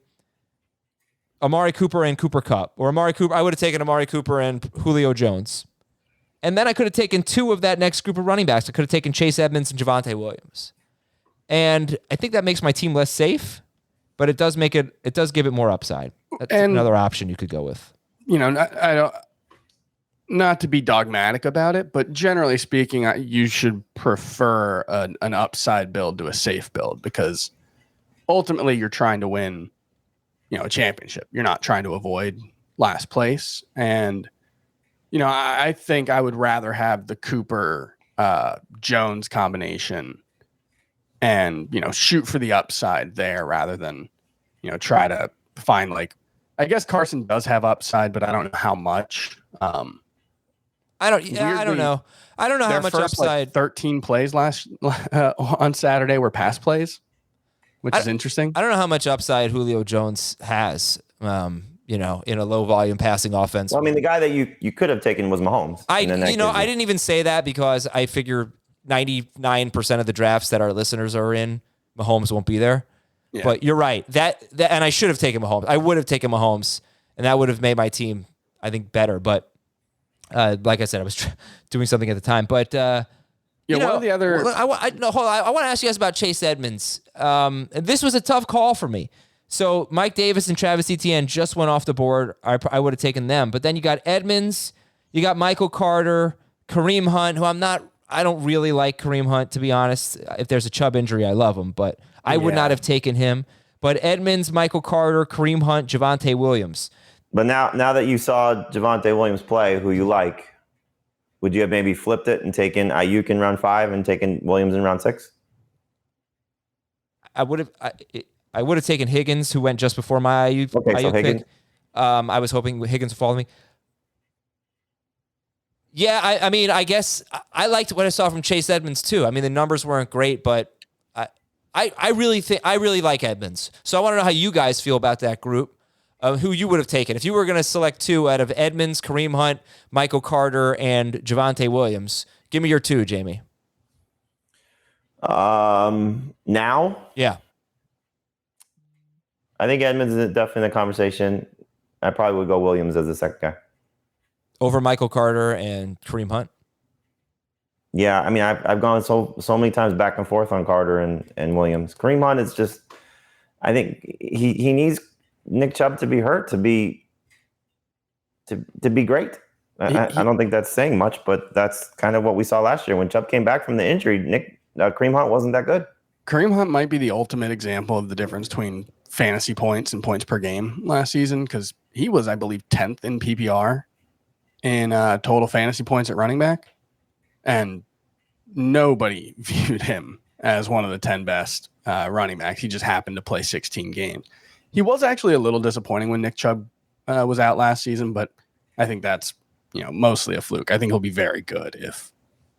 Amari Cooper and Cooper Kupp. Or I would have taken Amari Cooper and Julio Jones. And then I could have taken 2 of that next group of running backs. I could have taken Chase Edmonds and Javonte Williams. And I think that makes my team less safe, but it does give it more upside. That's another option you could go with. not to be dogmatic about it, but generally speaking, you should prefer an upside build to a safe build, because ultimately you're trying to win, a championship. You're not trying to avoid last place. And, I think I would rather have the Cooper Jones combination and, shoot for the upside there rather than, try to find I guess Carson does have upside, but I don't know how much. I don't know. I don't know how much upside. 13 plays last on Saturday were pass plays, which is interesting. I don't know how much upside Julio Jones has. In a low volume passing offense. Well, I mean, the guy that you could have taken was Mahomes. I didn't even say that because I figure 99% of the drafts that our listeners are in, Mahomes won't be there. Yeah. But you're right. That and I should have taken Mahomes. I would have taken Mahomes, and that would have made my team, I think, better. But like I said, I was doing something at the time. But one of the other. I want to ask you guys about Chase Edmonds. And this was a tough call for me. So Mike Davis and Travis Etienne just went off the board. I would have taken them. But then you got Edmonds, you got Michael Carter, Kareem Hunt, who I don't really like Kareem Hunt, to be honest. If there's a Chubb injury, I love him, but I would not have taken him. But Edmonds, Michael Carter, Kareem Hunt, Javonte Williams. But now that you saw Javonte Williams play, who you like, would you have maybe flipped it and taken Ayuk in round 5 and taken Williams in round 6? I would have taken Higgins, who went just before my Ayuk pick. I was hoping Higgins would follow me. Yeah, I guess I liked what I saw from Chase Edmonds too. I mean, the numbers weren't great, but I really like Edmonds. So I want to know how you guys feel about that group. Who you would have taken if you were going to select 2 out of Edmonds, Kareem Hunt, Michael Carter, and Javonte Williams. Give me your 2, Jamie. Now? Yeah. I think Edmonds is definitely in the conversation. I probably would go Williams as the second guy. Over Michael Carter and Kareem Hunt? Yeah, I mean, I've gone so many times back and forth on Carter and Williams. Kareem Hunt is just, I think he needs Nick Chubb to be hurt to be great. I don't think that's saying much, but that's kind of what we saw last year. When Chubb came back from the injury, Kareem Hunt wasn't that good. Kareem Hunt might be the ultimate example of the difference between fantasy points and points per game last season, because he was, I believe, 10th in PPR in total fantasy points at running back, and nobody viewed him as one of the 10 best running backs. He just happened to play 16 games. He was actually a little disappointing when Nick Chubb was out last season, but I think that's mostly a fluke. I think he'll be very good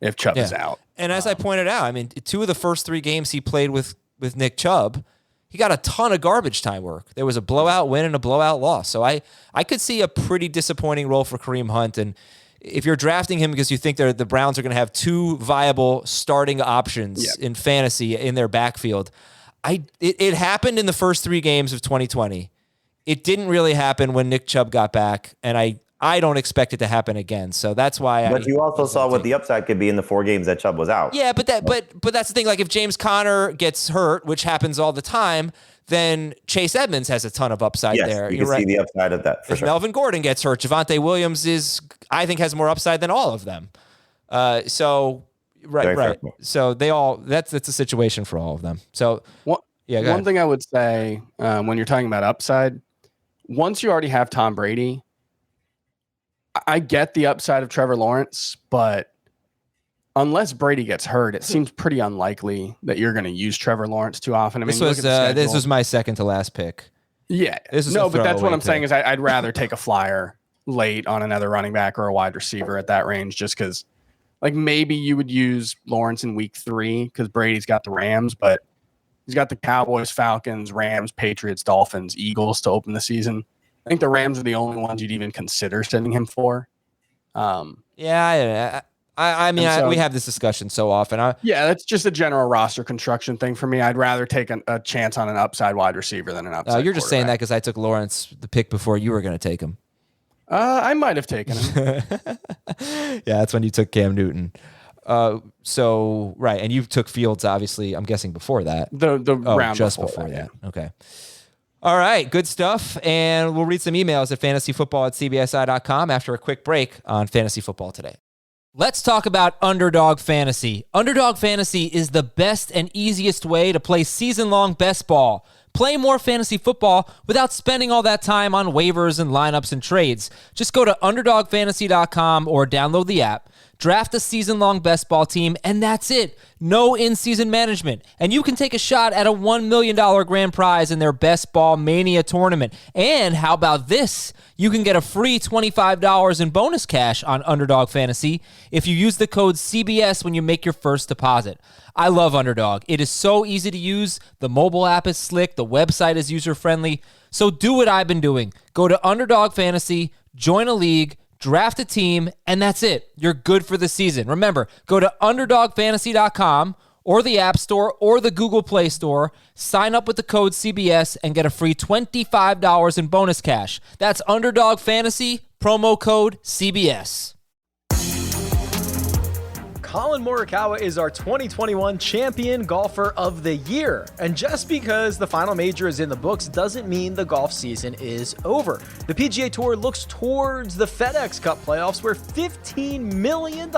if Chubb is out. And as I pointed out, I mean, 2 of the first 3 games he played with Nick Chubb, he got a ton of garbage time work. There was a blowout win and a blowout loss. So I could see a pretty disappointing role for Kareem Hunt. And if you're drafting him because you think the Browns are going to have 2 viable starting options in fantasy in their backfield, it happened in the first 3 games of 2020. It didn't really happen when Nick Chubb got back, and I don't expect it to happen again. So that's why. But you also saw what the upside could be in the 4 games that Chubb was out. Yeah, but that's the thing. Like if James Conner gets hurt, which happens all the time, then Chase Edmonds has a ton of upside there. You can see the upside of that for if sure. Melvin Gordon gets hurt, Javonte Williams has more upside than all of them. Right. So that's a situation for all of them. So one thing I would say when you're talking about upside, once you already have Tom Brady, I get the upside of Trevor Lawrence, but unless Brady gets hurt, it seems pretty unlikely that you're going to use Trevor Lawrence too often. I mean, this was my second to last pick. Yeah, but that's what I'm saying is I'd rather take a flyer late on another running back or a wide receiver at that range, just because, like, maybe you would use Lawrence in week 3 because Brady's got the Rams, but he's got the Cowboys, Falcons, Rams, Patriots, Dolphins, Eagles to open the season. I think the Rams are the only ones you'd even consider sending him for. We have this discussion so often. That's just a general roster construction thing for me. I'd rather take a chance on an upside wide receiver than an upside. You're just saying that because I took Lawrence the pick before you were going to take him. I might have taken him. Yeah, that's when you took Cam Newton. And you took Fields, obviously, I'm guessing before that. The round just before that. Okay. All right, good stuff. And we'll read some emails at fantasyfootball@cbsi.com after a quick break on Fantasy Football Today. Let's talk about Underdog Fantasy. Underdog Fantasy is the best and easiest way to play season-long best ball. Play more fantasy football without spending all that time on waivers and lineups and trades. Just go to underdogfantasy.com or download the app. Draft a season-long best ball team, and that's it. No in-season management. And you can take a shot at a $1 million grand prize in their Best Ball Mania tournament. And how about this? You can get a free $25 in bonus cash on Underdog Fantasy if you use the code CBS when you make your first deposit. I love Underdog. It is so easy to use. The mobile app is slick. The website is user-friendly. So do what I've been doing. Go to Underdog Fantasy, join a league, draft a team, and that's it. You're good for the season. Remember, go to UnderdogFantasy.com or the App Store or the Google Play Store. Sign up with the code CBS and get a free $25 in bonus cash. That's Underdog Fantasy, promo code CBS. Colin Morikawa is our 2021 Champion Golfer of the Year. And just because the final major is in the books doesn't mean the golf season is over. The PGA Tour looks towards the FedEx Cup playoffs, where $15 million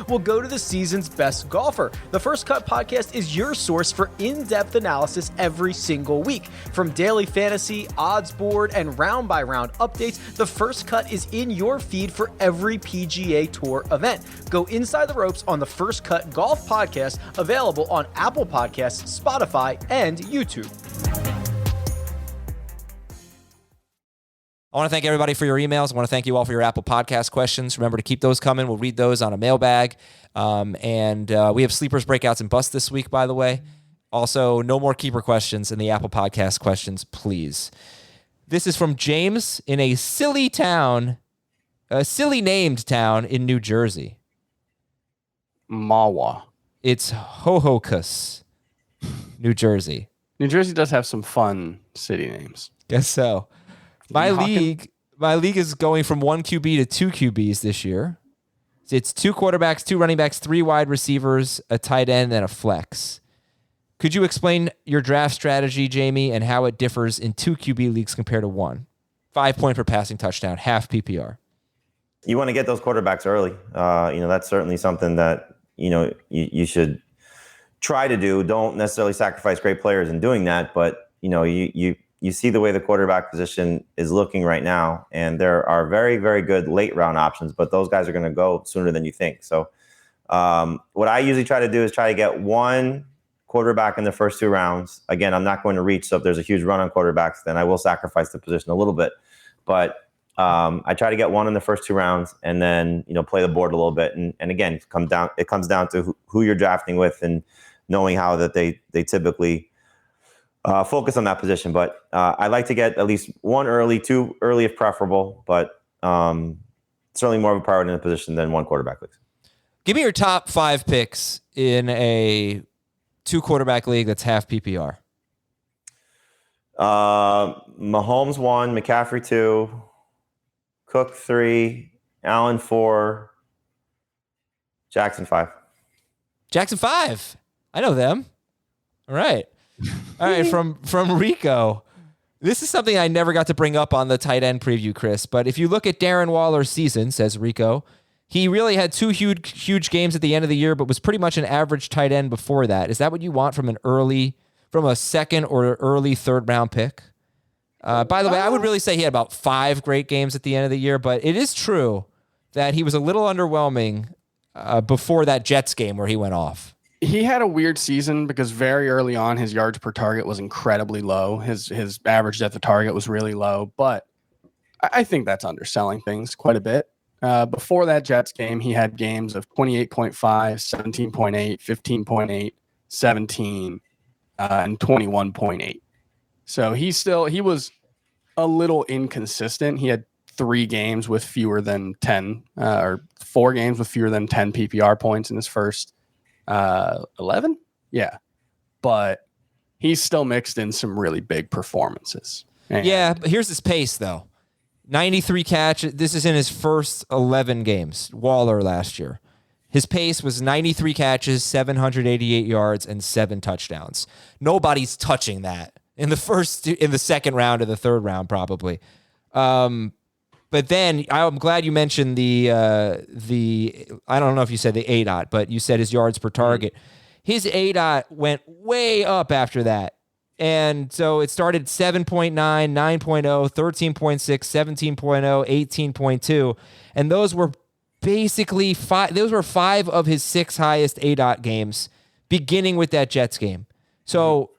will go to the season's best golfer. The First Cut podcast is your source for in-depth analysis every single week. From daily fantasy, odds board, and round-by-round updates, the First Cut is in your feed for every PGA Tour event. Go inside the ropes on the First Cut Golf Podcast, available on Apple Podcasts, Spotify, and YouTube. I want to thank everybody for your emails. I want to thank you all for your Apple Podcast questions. Remember to keep those coming. We'll read those on a mailbag. And we have sleepers, breakouts, and busts this week, by the way. Also, no more keeper questions in the Apple Podcast questions, please. This is from James in a silly named town in New Jersey. Mawa. It's Hohokus, New Jersey. New Jersey does have some fun city names. Guess so. My league is going from 1 QB to 2 QBs this year. It's 2 quarterbacks, 2 running backs, 3 wide receivers, a tight end, and a flex. Could you explain your draft strategy, Jamie, and how it differs in 2 QB leagues compared to 1? 5 point per passing touchdown, half PPR. You want to get those quarterbacks early. That's certainly something that you should try to do. Don't necessarily sacrifice great players in doing that, but you see the way the quarterback position is looking right now, and there are very, very good late round options, but those guys are going to go sooner than you think. So what I usually try to do is try to get 1 quarterback in the first 2 rounds. Again, I'm not going to reach, so if there's a huge run on quarterbacks, then I will sacrifice the position a little bit. But I try to get 1 in the first 2 rounds, and then play the board a little bit. And again, it comes down to who you're drafting with and knowing how that they typically focus on that position. But I like to get at least 1 early, 2 early if preferable, but certainly more of a priority in the position than 1 quarterback league. Give me your top 5 picks in a 2 quarterback league that's half PPR. Mahomes 1, McCaffrey 2, Cook 3, Allen 4, Jackson 5. Jackson 5. I know them. All right. From Rico. This is something I never got to bring up on the tight end preview, Chris, but if you look at Darren Waller's season, says Rico, he really had 2 huge games at the end of the year, but was pretty much an average tight end before that. Is that what you want from a second or early 3rd round pick? By the way, I would really say he had about 5 great games at the end of the year, but it is true that he was a little underwhelming before that Jets game where he went off. He had a weird season because very early on, his yards per target was incredibly low. His average depth of target was really low, but I think that's underselling things quite a bit. Before that Jets game, he had games of 28.5, 17.8, 15.8, 17, and 21.8. So he was a little inconsistent. He had 3 games with fewer than 10, or 4 games with fewer than 10 PPR points in his first 11. Yeah. But he's still mixed in some really big performances. And yeah. But here's his pace though. 93 catches. This is in his first 11 games. Waller last year. His pace was 93 catches, 788 yards, and 7 touchdowns. Nobody's touching that in the second round or the third round, probably. But then I'm glad you mentioned the I don't know if you said the ADOT, but you said his yards per target. His ADOT went way up after that. And so it started 7.9, 9.0, 13.6, 17.0, 18.2. And those were basically five of his 6 highest ADOT games, beginning with that Jets game. So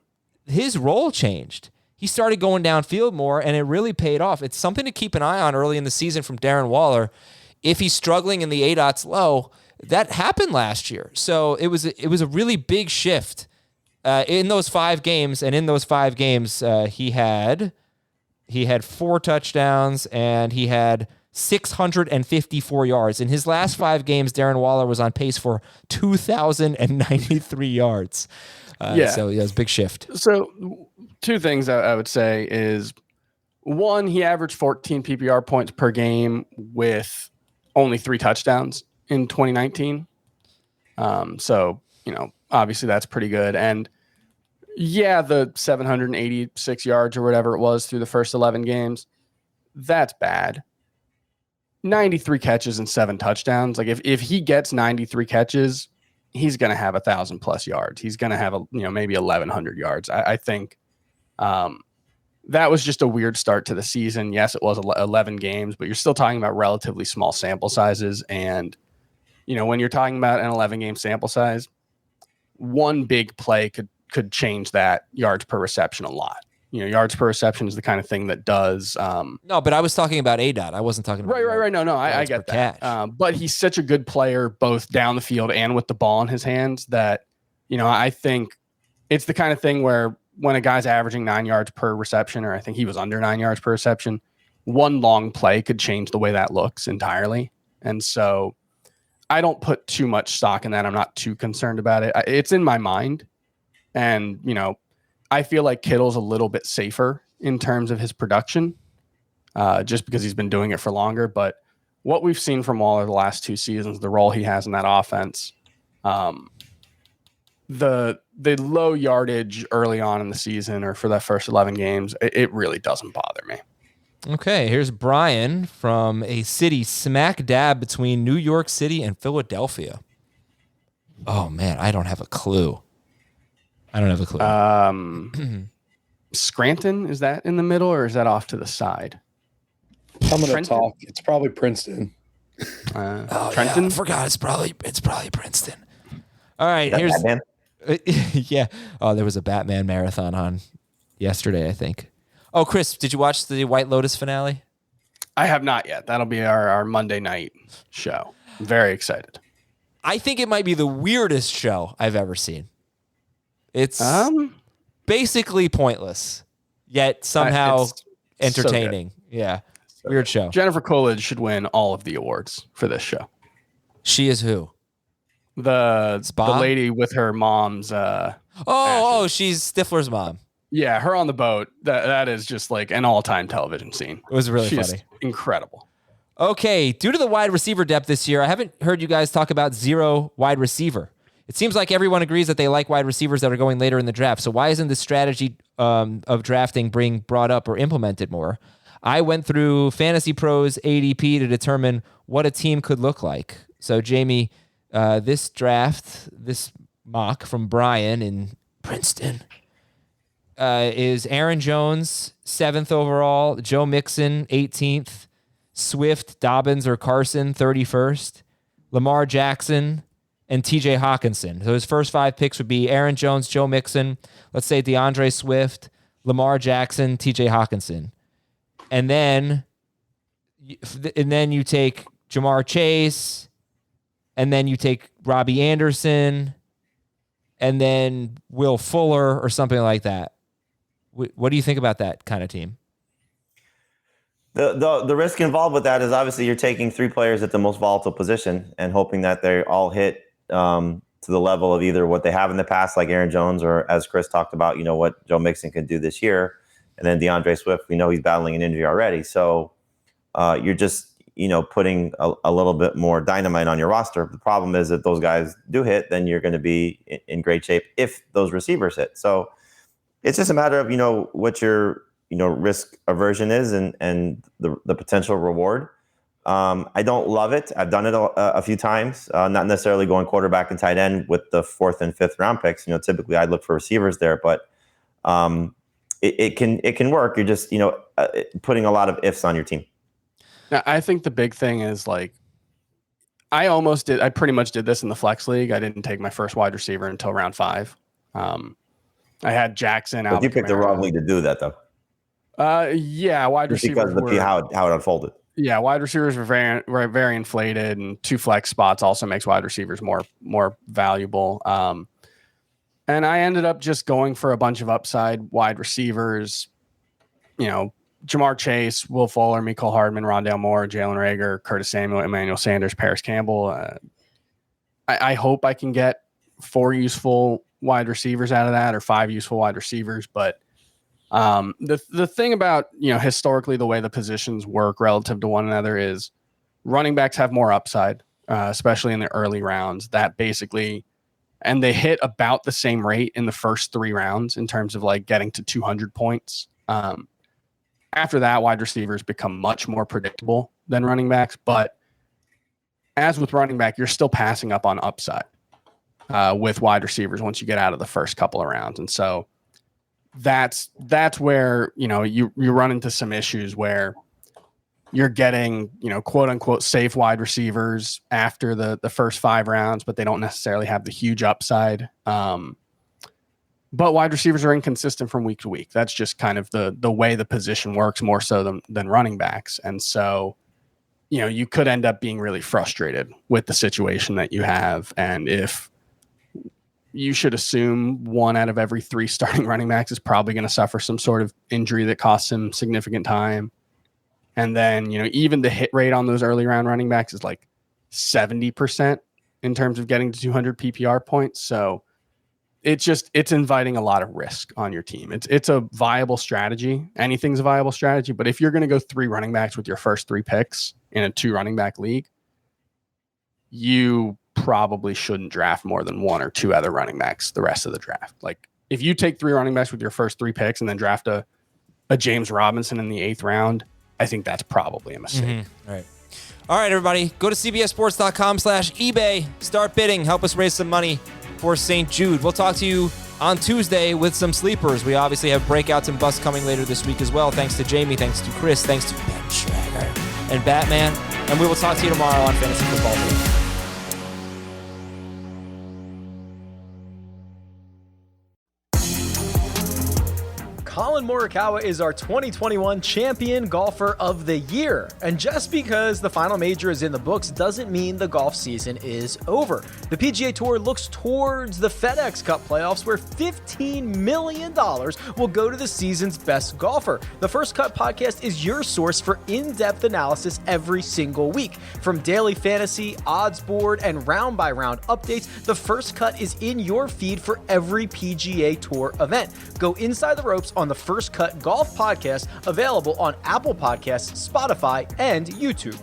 his role changed. He started going downfield more, and it really paid off. It's something to keep an eye on early in the season from Darren Waller. If he's struggling and the ADOT's low, that happened last year. So it was a really big shift in those 5 games. And in those 5 games, he had 4 touchdowns and he had 654 yards. In his last 5 games, Darren Waller was on pace for 2,093 yards. So it was a big shift. So 2 things I would say is, one, he averaged 14 PPR points per game with only 3 touchdowns in 2019. So, obviously that's pretty good. And yeah, the 786 yards or whatever it was through the first 11 games, that's bad. 93 catches and 7 touchdowns. Like if he gets 93 catches, he's going to have 1,000+ yards. He's going to have maybe 1,100 yards. I think that was just a weird start to the season. Yes, it was 11 games, but you're still talking about relatively small sample sizes. And when you're talking about an 11-game sample size, one big play could change that yards per reception a lot. Yards per reception is the kind of thing that does. No, but I was talking about ADOT. I wasn't talking about right. No, I get that. But he's such a good player, both down the field and with the ball in his hands, that I think it's the kind of thing where when a guy's averaging 9 yards per reception, or I think he was under 9 yards per reception, one long play could change the way that looks entirely. And so I don't put too much stock in that. I'm not too concerned about it. It's in my mind, and I feel like Kittle's a little bit safer in terms of his production, just because he's been doing it for longer. But what we've seen from Waller the last 2 seasons, the role he has in that offense, the low yardage early on in the season or for that first 11 games, it really doesn't bother me. Okay, here's Brian from a city smack dab between New York City and Philadelphia. Oh, man, I don't have a clue. Scranton, is that in the middle or is that off to the side? I'm going to talk. It's probably Princeton. Trenton? Yeah, I forgot. It's probably Princeton. All right, here's Batman? Yeah. Oh, there was a Batman marathon on yesterday, I think. Oh, Chris, did you watch the White Lotus finale? I have not yet. That'll be our Monday night show. I'm very excited. I think it might be the weirdest show I've ever seen. It's basically pointless, yet somehow entertaining. So yeah. So weird show. Jennifer Coolidge should win all of the awards for this show. She is who? The lady with her mom's she's Stifler's mom. Yeah, her on the boat. That is just like an all-time television scene. It was really funny. Incredible. Okay, due to the wide receiver depth this year, I haven't heard you guys talk about 0 wide receiver. It seems like everyone agrees that they like wide receivers that are going later in the draft. So why isn't this strategy of drafting being brought up or implemented more? I went through Fantasy Pros ADP to determine what a team could look like. So Jamie, this mock from Brian in Princeton is Aaron Jones, 7th overall, Joe Mixon, 18th, Swift, Dobbins, or Carson, 31st, Lamar Jackson, and TJ Hawkinson. So his first 5 picks would be Aaron Jones, Joe Mixon, let's say DeAndre Swift, Lamar Jackson, TJ Hawkinson. And then you take Jamar Chase, and then you take Robbie Anderson, and then Will Fuller or something like that. What do you think about that kind of team? The risk involved with that is obviously you're taking 3 players at the most volatile position and hoping that they all hit to the level of either what they have in the past, like Aaron Jones, or as Chris talked about, what Joe Mixon could do this year. And then DeAndre Swift, we know he's battling an injury already. So you're just, putting a little bit more dynamite on your roster. The problem is that those guys do hit, then you're going to be in great shape if those receivers hit. So It's just a matter of, what your, risk aversion is and the potential reward. I don't love it. I've done it a few times, not necessarily going quarterback and tight end with the 4th and 5th round picks. Typically I'd look for receivers there, but it can work. You're just, putting a lot of ifs on your team. Now, I think the big thing is like, I pretty much did this in the flex league. I didn't take my first wide receiver until round 5. I had Jackson out. But you picked the wrong league to do that though. Yeah, wide receivers. Because of how it unfolded. Yeah, wide receivers were very inflated, and 2 flex spots also makes wide receivers more valuable. And I ended up just going for a bunch of upside wide receivers. Jamar Chase, Will Fuller, Mecole Hardman, Rondale Moore, Jalen Reagor, Curtis Samuel, Emmanuel Sanders, Paris Campbell. I hope I can get 4 useful wide receivers out of that, or 5 useful wide receivers. But the thing about, historically the way the positions work relative to one another is running backs have more upside, especially in the early rounds. That basically, and they hit about the same rate in the first 3 rounds in terms of like getting to 200 points. After that, wide receivers become much more predictable than running backs. But as with running back, you're still passing up on upside with wide receivers once you get out of the first couple of rounds. And so that's where, you run into some issues where you're getting, quote unquote safe wide receivers after the first 5 rounds, but they don't necessarily have the huge upside. But wide receivers are inconsistent from week to week. That's just kind of the way the position works more so than running backs. And so, you could end up being really frustrated with the situation that you have. And if you should assume 1 out of every 3 starting running backs is probably going to suffer some sort of injury that costs him significant time. And then, even the hit rate on those early round running backs is like 70% in terms of getting to 200 PPR points. So it's inviting a lot of risk on your team. It's a viable strategy. Anything's a viable strategy. But if you're going to go 3 running backs with your first 3 picks in a 2 running back league, you probably shouldn't draft more than 1 or 2 other running backs the rest of the draft. Like if you take 3 running backs with your first 3 picks and then draft a James Robinson in the 8th round, I think that's probably a mistake. Mm-hmm. All right, everybody, go to cbssports.com/eBay. Start bidding. Help us raise some money for St. Jude. We'll talk to you on Tuesday with some sleepers. We obviously have breakouts and busts coming later this week as well. Thanks to Jamie, thanks to Chris, thanks to Ben Schrager and Batman. And we will talk to you tomorrow on Fantasy Football Today. Collin Morikawa is our 2021 Champion Golfer of the Year. And just because the final major is in the books doesn't mean the golf season is over. The PGA Tour looks towards the FedEx Cup playoffs, where $15 million will go to the season's best golfer. The First Cut podcast is your source for in-depth analysis every single week. From daily fantasy, odds board, and round-by-round updates, the First Cut is in your feed for every PGA Tour event. Go inside the ropes on the First Cut Golf Podcast, available on Apple Podcasts, Spotify, and YouTube.